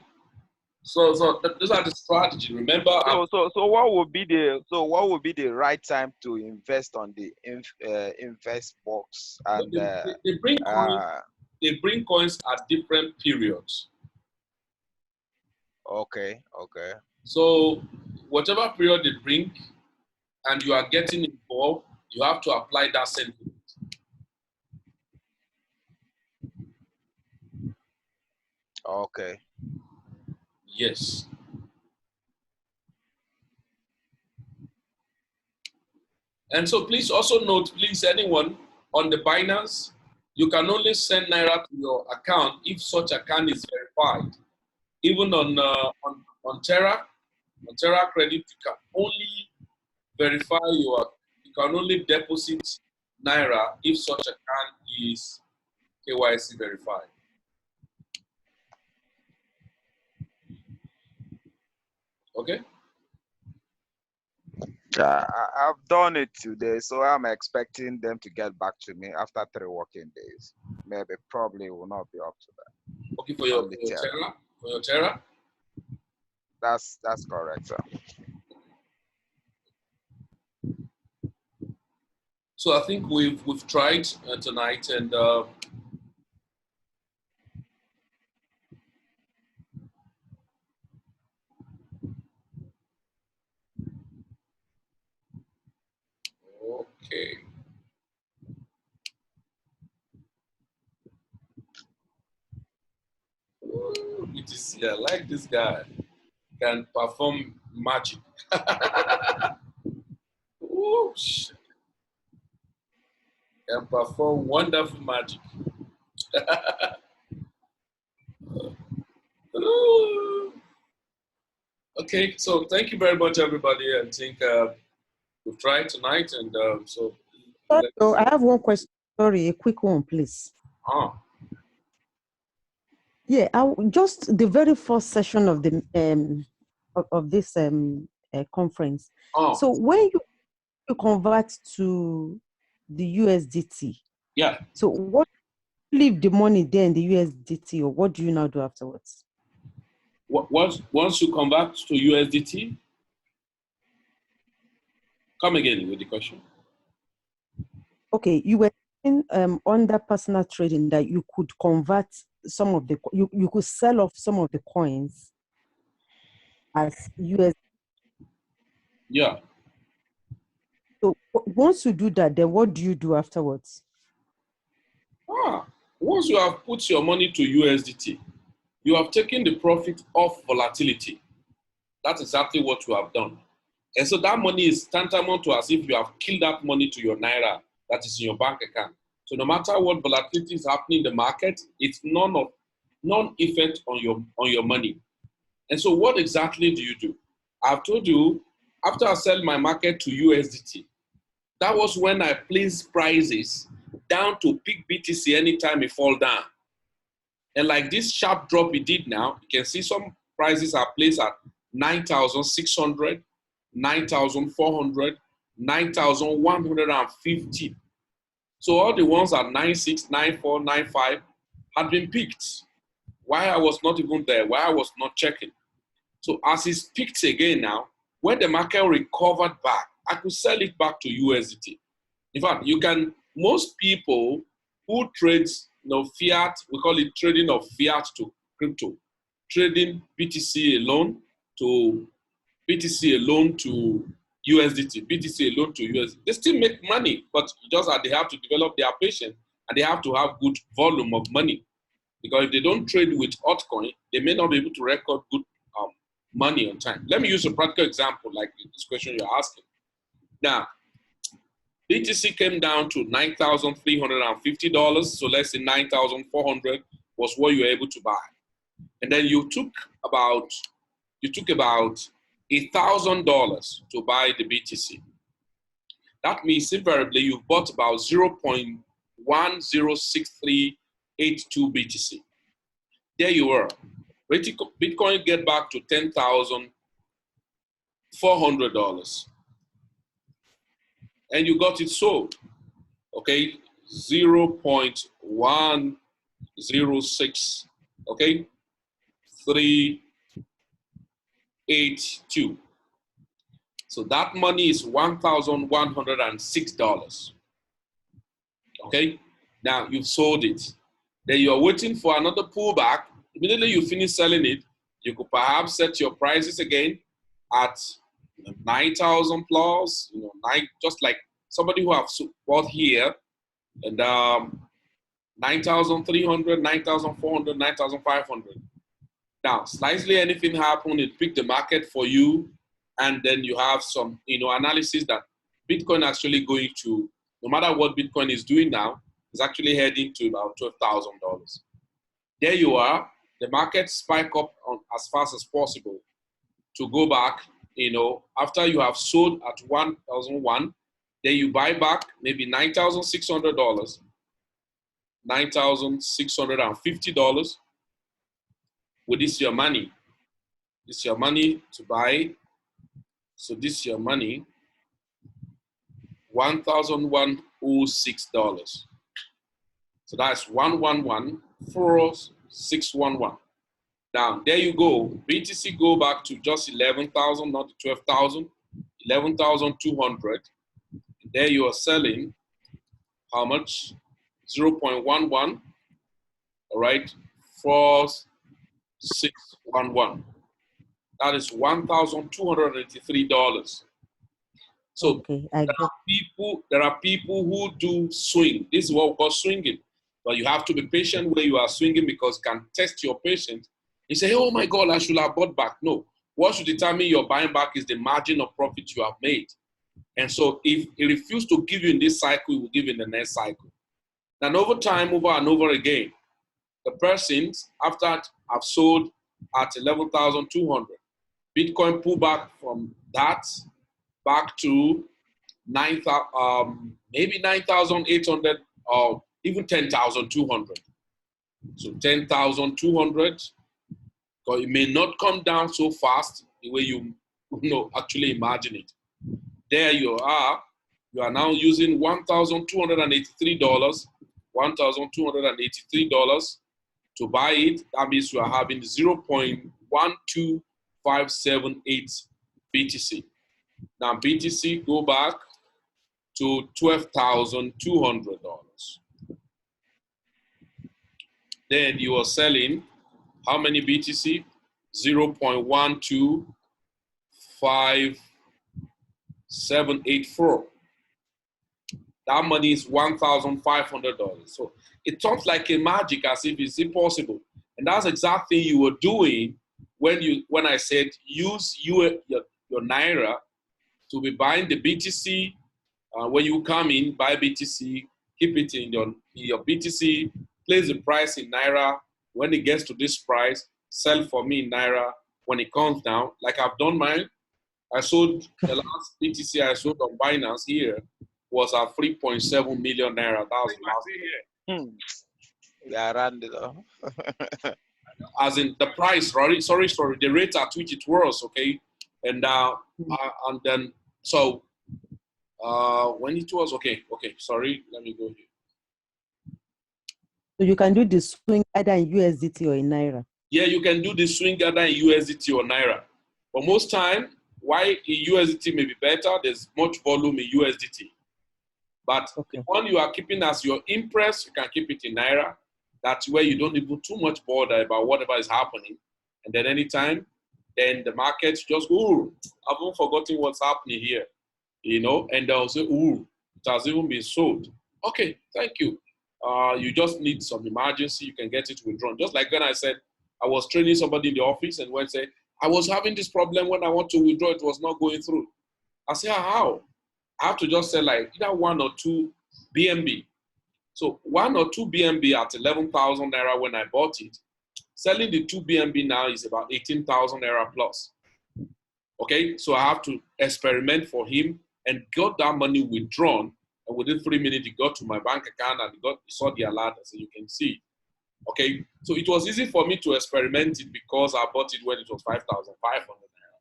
So those are the strategy. Remember. So what would be the right time to invest on the invest box? And they bring coins at different periods. Okay. So whatever period they bring, and you are getting involved, you have to apply that sentiment. Okay. Yes. And so please also note, anyone on the Binance, you can only send Naira to your account if such account is verified. Even on Terra Credit, you can only verify you can only deposit Naira if such account is KYC verified. Okay? I've done it today, so I'm expecting them to get back to me after 3 working days. Probably will not be up to that. Okay, for your Terra? That's correct, sir. So I think we've tried tonight, and okay. Ooh, I like this guy. Can perform magic. Ooh, shit. Can perform wonderful magic. Okay, so thank you very much, everybody. I think we've tried tonight, and so. So I have one question. Sorry, a quick one, please. Yeah, just the very first session of the of this conference. So when you convert to the USDT, yeah. So what leave the money there in the USDT, or what do you now do afterwards? Once you convert to USDT, come again with the question. Okay, you were saying under personal trading that you could convert some of the you could sell off some of the coins as US. Yeah. So once you do that, then what do you do afterwards? Once you have put your money to USDT, you have taken the profit of volatility. That's exactly what you have done. And so that money is tantamount to as if you have killed that money to your Naira that is in your bank account. So no matter what volatility is happening in the market, it's non-effect on your money. And so what exactly do you do? I've told you, after I sell my market to USDT, that was when I placed prices down to peak BTC anytime it fall down. And like this sharp drop it did now, you can see some prices are placed at 9,600, 9,400, 9,150. So all the ones at 96, 94, 95 had been picked. Why I was not even there, why I was not checking. So as it's picked again now, when the market recovered back, I could sell it back to USDT. In fact, most people who trade fiat, we call it trading of fiat to crypto, trading BTC alone to USDT, BTC alone to USDT. They still make money, but just that they have to develop their patience and they have to have good volume of money. Because if they don't trade with altcoin, they may not be able to record good money on time. Let me use a practical example like this question you're asking. Now, BTC came down to $9,350. So let's say 9,400 was what you were able to buy. And then you took about $1,000 to buy the BTC. That means invariably you've bought about 0.106382 BTC. There you are. Bitcoin get back to $10,400. And you got it sold. Okay, 0.106, okay, 382. So that money is $1,106. Okay, now you've sold it. Then you're waiting for another pullback. Immediately you finish selling it, you could perhaps set your prices again at 9,000 plus, just like somebody who have bought here, and 9,300, 9,400, 9,500. Now, slightly anything happen, it pick the market for you, and then you have some, analysis that Bitcoin actually going to, no matter what Bitcoin is doing now, is actually heading to about $12,000. There you are. The market spike up as fast as possible to go back, after you have sold at 1,001, then you buy back maybe $9,600, $9,650 with this your money. This is your money to buy. So this is your money, $1,106. So that's 111,4611. Now, there you go. BTC go back to just 11,000, not 12,000, 11,200. There you are selling how much? 0.11, all right, 4611. That is $1,283. So Okay, there are people who do swing. This is what we call swinging. But you have to be patient where you are swinging because it can test your patience. You say, oh my God, I should have bought back. No. What should determine your buying back is the margin of profit you have made. And so if it refuses to give you in this cycle, it will give you in the next cycle. And over time, over and over again, the persons, after have sold at 11,200, Bitcoin pull back from that back to maybe 9,800 or even 10,200. So 10,200, because it may not come down so fast the way you actually imagine it. There you are. You are now using $1,283, $1,283 to buy it. That means you are having 0.12578 BTC. Now BTC go back to $12,200. Then you are selling how many BTC? 0.1258784. That money is $1,500. So it sounds like a magic, as if it's impossible. And that's exactly you were doing when I said use your Naira to be buying the BTC. When you come in, buy BTC, keep it in your BTC, place the price in Naira. When it gets to this price, sell for me in Naira. When it comes down, like I've done mine, I sold the last BTC I sold on Binance here was at 3.7 million Naira. That was last year. Yeah, around it. As in the price, sorry, the rate at which it was, okay? And then, so when it was, okay, sorry, let me go here. So you can do the swing either in USDT or in Naira. Yeah, you can do the swing either in USDT or Naira. But most time, why in USDT may be better, there's much volume in USDT. But the one you are keeping as your impress, you can keep it in Naira. That's where you don't even too much bother about whatever is happening. And then anytime, then the market just, ooh, I've even forgotten what's happening here. You know, and they'll say, ooh, it has even been sold. Okay, thank you. You just need some emergency, you can get it withdrawn. Just like when I said, I was training somebody in the office and when I said, I was having this problem when I want to withdraw, it was not going through. I said, how? I have to just say like either 1 or 2 BNB. So 1 or 2 BNB at 11,000 Naira when I bought it. Selling the 2 BNB now is about 18,000 Naira plus. Okay, so I have to experiment for him and got that money withdrawn. And within 3 minutes, it got to my bank account and he saw the alert, so you can see. Okay, so it was easy for me to experiment it because I bought it when it was 5,500 Naira.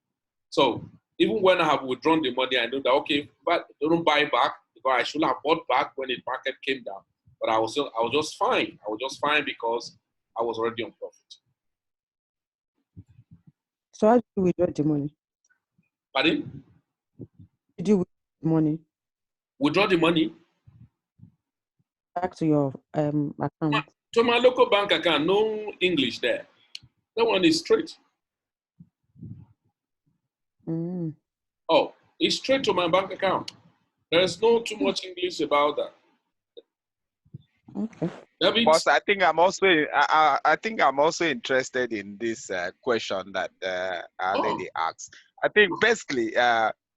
So even when I have withdrawn the money, I know that, okay, but don't buy back because I should have bought back when the market came down. But I was just fine. I was just fine because I was already on profit. So how do you withdraw the money? Pardon? Did you withdraw the money? Withdraw the money? Back to your account. To my local bank account, no English there. That one is straight. Mm. Oh, it's straight to my bank account. There's no too much English about that. Okay. Boss, I think I'm also interested in this question that our lady asked. I think basically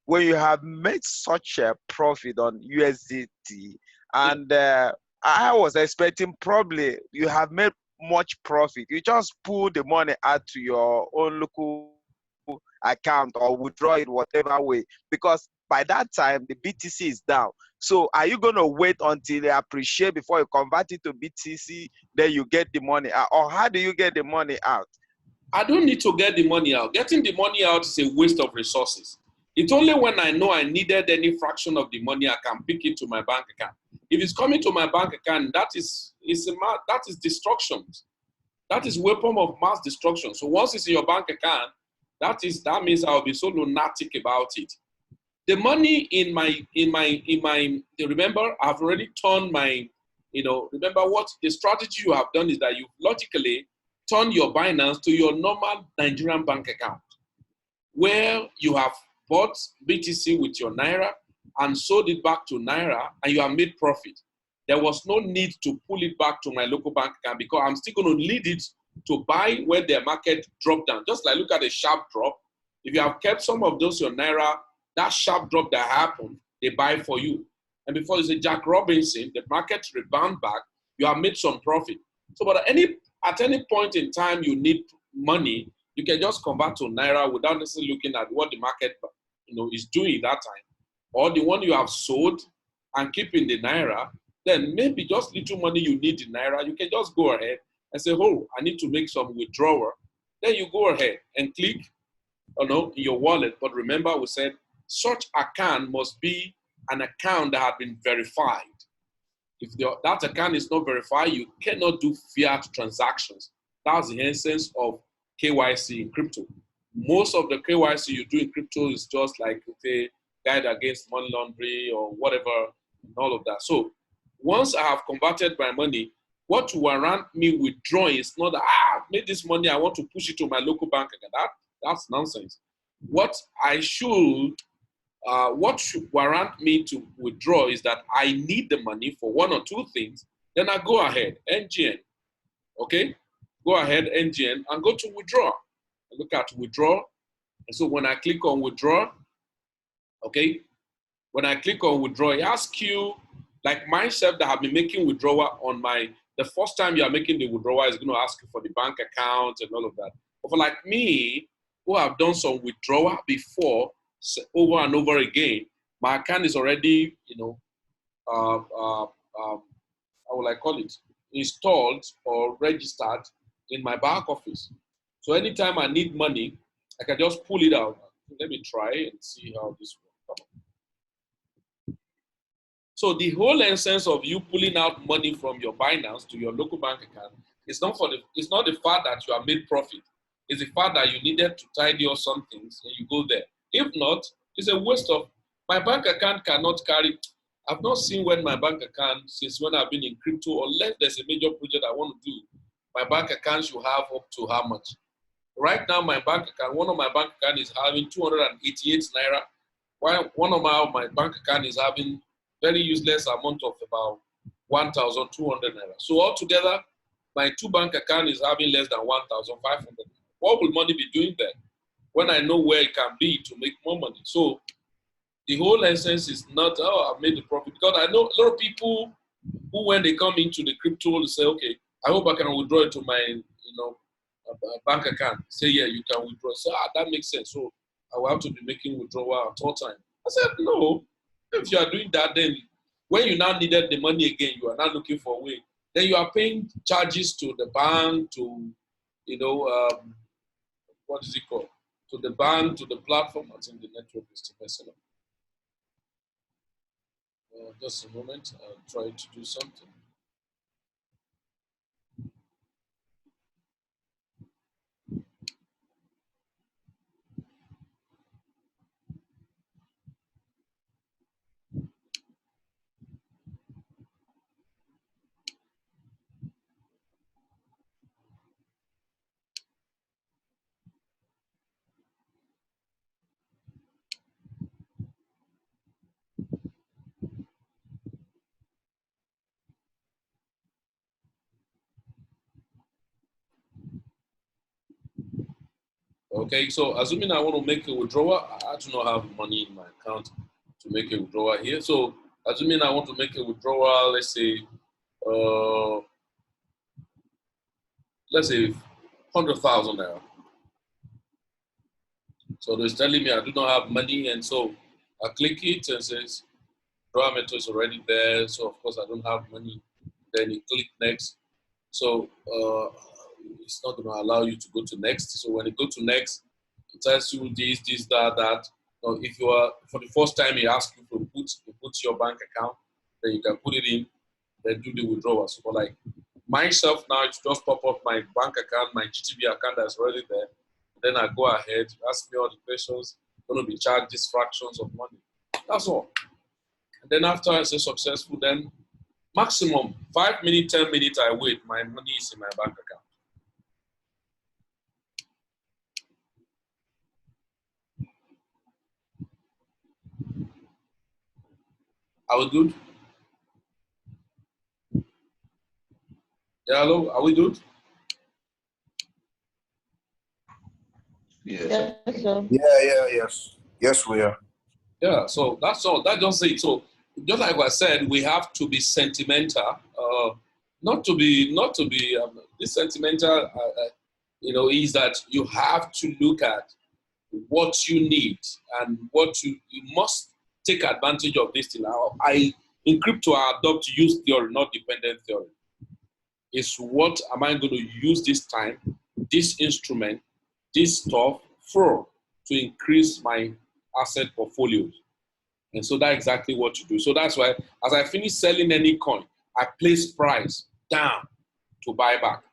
when you have made such a profit on USDT, and I was expecting probably you have made much profit. You just pull the money out to your own local account or withdraw it whatever way, because by that time the BTC is down. So are you going to wait until they appreciate before you convert it to BTC, then you get the money out? Or how do you get the money out? I don't need to get the money out. Getting the money out is a waste of resources. It's only when I know I needed any fraction of the money I can pick it to my bank account. If it's coming to my bank account, that is destruction. That is weapon of mass destruction. So once it's in your bank account, that means I'll be so lunatic about it. The money in my remember, I've already turned my, remember what the strategy you have done is that you logically turn your Binance to your normal Nigerian bank account, where you have bought BTC with your Naira and sold it back to Naira and you have made profit. There was no need to pull it back to my local bank account because I'm still going to need it to buy when the market dropped down. Just like look at a sharp drop. If you have kept some of those your Naira, that sharp drop that happened, they buy for you. And before you say Jack Robinson, the market rebound back, you have made some profit. So but at any point in time you need money, you can just convert to Naira without necessarily looking at what the market is doing at that time. Or the one you have sold and keep in the Naira, then maybe just little money you need in Naira, you can just go ahead and say, oh, I need to make some withdrawal. Then you go ahead and click in your wallet. But remember, we said such account must be an account that has been verified. If that account is not verified, you cannot do fiat transactions. That's the essence of KYC in crypto. Most of the KYC you do in crypto is just like a guide against money laundering or whatever, and all of that. So once I have converted my money, what warrant me withdrawing is not that, I made this money, I want to push it to my local bank account. That's nonsense. What should warrant me to withdraw is that I need the money for one or two things. Then I go ahead, NGN, okay? Go ahead, NGN, and go to withdraw. I look at withdraw. And so when I click on withdraw, okay? When I click on withdraw, it asks you, like myself that have been making withdrawal on the first time you are making the withdrawal is going to ask you for the bank account and all of that. But for like me, who have done some withdrawal before, over and over again, my account is already, how will I call it, installed or registered in my back office. So anytime I need money, I can just pull it out. Let me try and see how this works. So the whole essence of you pulling out money from your Binance to your local bank account is not the fact that you have made profit. It's the fact that you needed to tidy up some things and you go there. If not, it's a waste of, my bank account cannot carry. I've not seen when my bank account, since when I've been in crypto, unless there's a major project I want to do, my bank account should have up to how much? Right now, my bank account, one of my bank account is having 288 Naira, while one of my bank account is having very useless amount of about 1,200 Naira. So altogether, my two bank account is having less than 1,500. What will money be doing there when I know where it can be to make more money? So the whole essence is not, oh, I've made the profit. Because I know a lot of people who, when they come into the crypto, will say, okay, I hope I can withdraw it to my, bank account. Say, yeah, you can withdraw. So that makes sense. So I will have to be making withdrawal at all time. I said, no. If you are doing that, then when you now needed the money again, you are now looking for a way. Then you are paying charges to the bank, to, what is it called? To the bank, to the platform. I think the network is to mess it up. Just a moment, I'll try to do something. Okay, so assuming I want to make a withdrawal, I do not have money in my account to make a withdrawal here. So assuming I want to make a withdrawal, let's say 100,000 Naira. So it's telling me I do not have money, and so I click it and says withdrawal method is already there. So of course I don't have money. Then you click next. So it's not going to allow you to go to next. So when you go to next, it tells you this, that. So if you are, for the first time, it asks you to put your bank account, then you can put it in, then do the withdrawal. So for like myself now, it's just pop up my bank account, my GTB account that's already there. Then I go ahead, ask me all the questions, I'm going to be charged these fractions of money. That's all. And then after I say successful, then maximum 5 minutes, 10 minutes, I wait. My money is in my bank account. Are we good? Yeah, hello, are we good? Yes. Yes, we are. Yeah, so that's all. That's just it. So just like I said, we have to be sentimental. Not to be. This sentimental, is that you have to look at what you need and what you must take advantage of this thing. Now, in crypto, I adopt use theory, not dependent theory. It's what am I going to use this time, this instrument, this stuff for to increase my asset portfolios. And so that's exactly what you do. So that's why as I finish selling any coin, I place price down to buy back.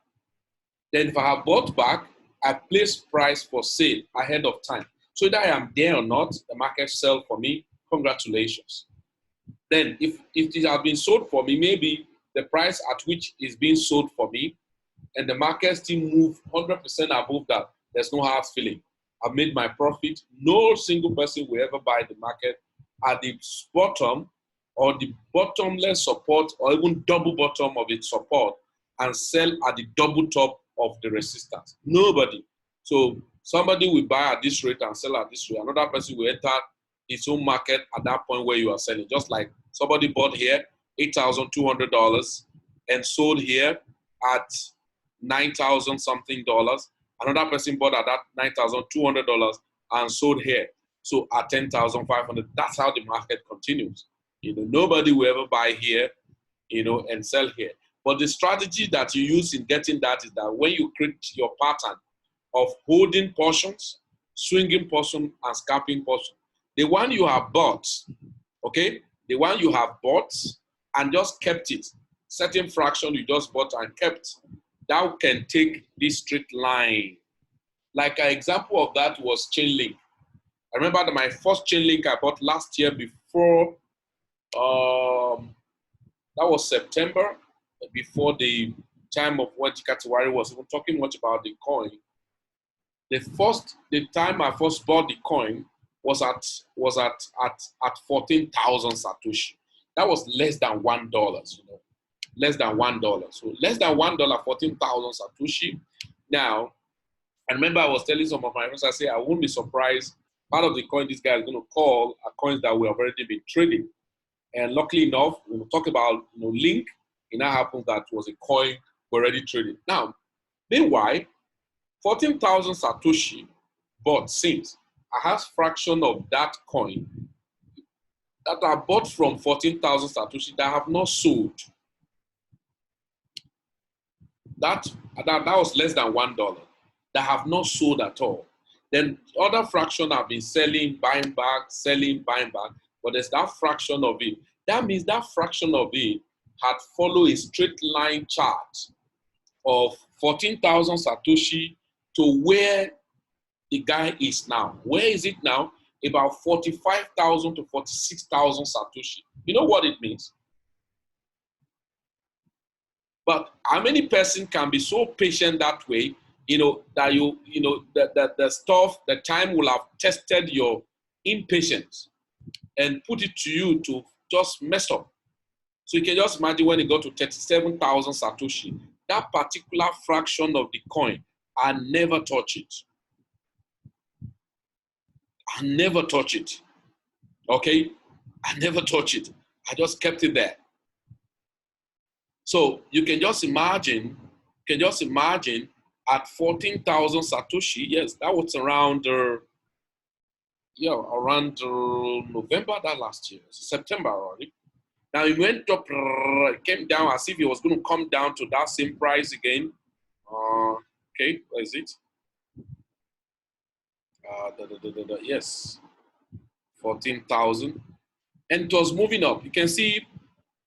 Then if I have bought back, I place price for sale ahead of time. So either I am there or not, the market sell for me, congratulations. Then if it has been sold for me, maybe the price at which is being sold for me, and the market still move 100% above that, there's no hard feeling. I've made my profit. No single person will ever buy the market at the bottom or the bottomless support or even double bottom of its support and sell at the double top of the resistance. Nobody. So somebody will buy at this rate and sell at this rate. Another person will enter its own market at that point where you are selling. Just like somebody bought here $8,200 and sold here at $9,000 something dollars. Another person bought at that $9,200 and sold here. So at $10,500. That's how the market continues. You know, nobody will ever buy here, you know, and sell here. But the strategy that you use in getting that is that when you create your pattern of holding portions, swinging portion, and scalping portion, the one you have bought, okay, the one you have bought and just kept it, certain fraction you just bought and kept, that can take this straight line. Like an example of that was Chainlink. I remember that my first Chainlink I bought last year before, that was September, before the time of when Chikatiwari was even talking much about the coin. The time I first bought the coin was at 14,000 Satoshi. That was less than $1, you know, less than $1. So less than $1, 14,000 Satoshi. Now, I remember I was telling some of my friends, I say, I won't be surprised. Part of the coin this guy is going to call are coins that we have already been trading. And luckily enough, when we talk about, you know, Link, it now happens that it was a coin we already traded. Now, meanwhile, 14,000 Satoshi, but since I have fraction of that coin that I bought from 14,000 Satoshi that I have not sold. That was less than $1 that have not sold at all. Then other fraction have been selling, buying back, selling, buying back, but there's that fraction of it. That means that fraction of it had followed a straight line chart of 14,000 Satoshi to where the guy is now. Where is it now? About 45,000 to 46,000 Satoshi. You know what it means? But how many person can be so patient that way, you know, that the stuff, the time will have tested your impatience and put it to you to just mess up. So you can just imagine when it got to 37,000 Satoshi, that particular fraction of the coin, I never touch it. I never touch it. Okay? I never touch it. I just kept it there. So you can just imagine at 14,000 Satoshi, yes, that was around November that last year, September already. Now it went up, it came down as if it was going to come down to that same price again. Okay, where is it? Yes, 14,000. And it was moving up. You can see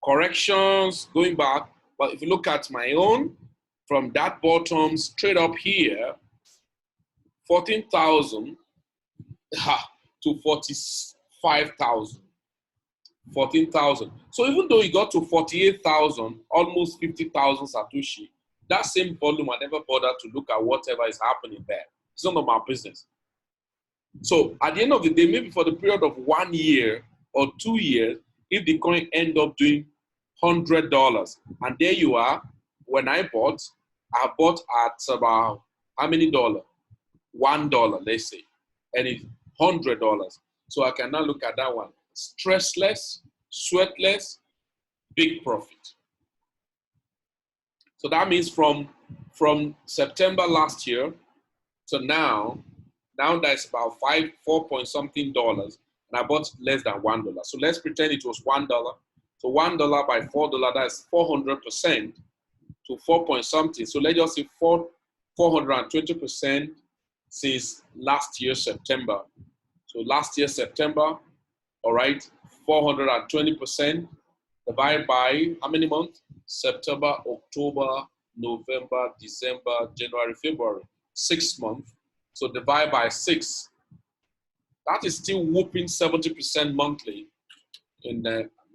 corrections going back. But if you look at my own, from that bottom straight up here, 14,000 to 45,000. 14,000. So even though it got to 48,000, almost 50,000 Satoshi, that same volume, I never bothered to look at whatever is happening there. It's none of my business. So at the end of the day, maybe for the period of 1 year or 2 years, if the coin end up doing $100, and there you are, when I bought at about how many dollars? $1, let's say, and it's $100. So I can now look at that one. Stressless, sweatless, big profit. So that means from September last year to now that's about $4 point something, and I bought less than $1. So let's pretend it was $1. So $1 by $4, that's 400% to 4 point something. So let's just say 420% since last year, September. So last year, September, all right, 420% divided by how many months? September, October, November, December, January, February, 6 months. So divide by 6. That is still whooping 70% monthly. And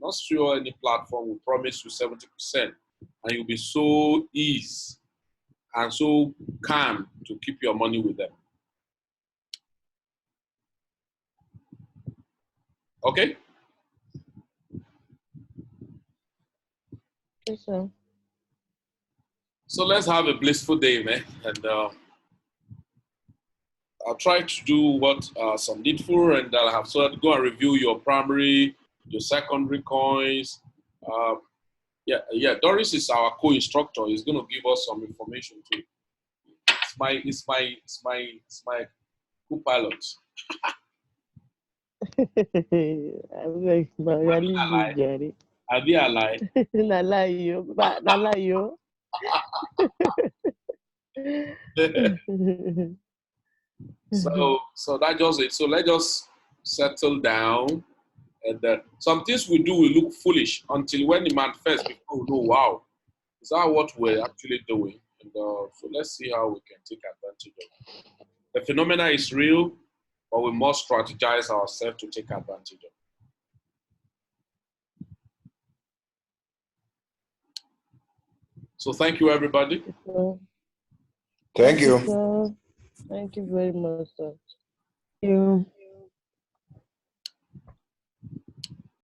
Not sure any platform will promise you 70%, and you'll be so easy and so calm to keep your money with them. Okay? Yes, sir. So let's have a blissful day, man. And I'll try to do what some needful, and I'll have so go and review your primary, your secondary coins. Yeah. Doris is our co-instructor. He's going to give us some information too. It's my co-pilot. I'm like, Magali Jerry. Are they alive? Nalayo. Nalayo. So that just it. So let's just settle down. And some things we do will look foolish until when it manifests, people will know, wow, is that what we're actually doing? And so let's see how we can take advantage of it. The phenomena is real, but we must strategize ourselves to take advantage of it. So thank you, everybody. Thank you. Sir. Thank you very much, sir. You.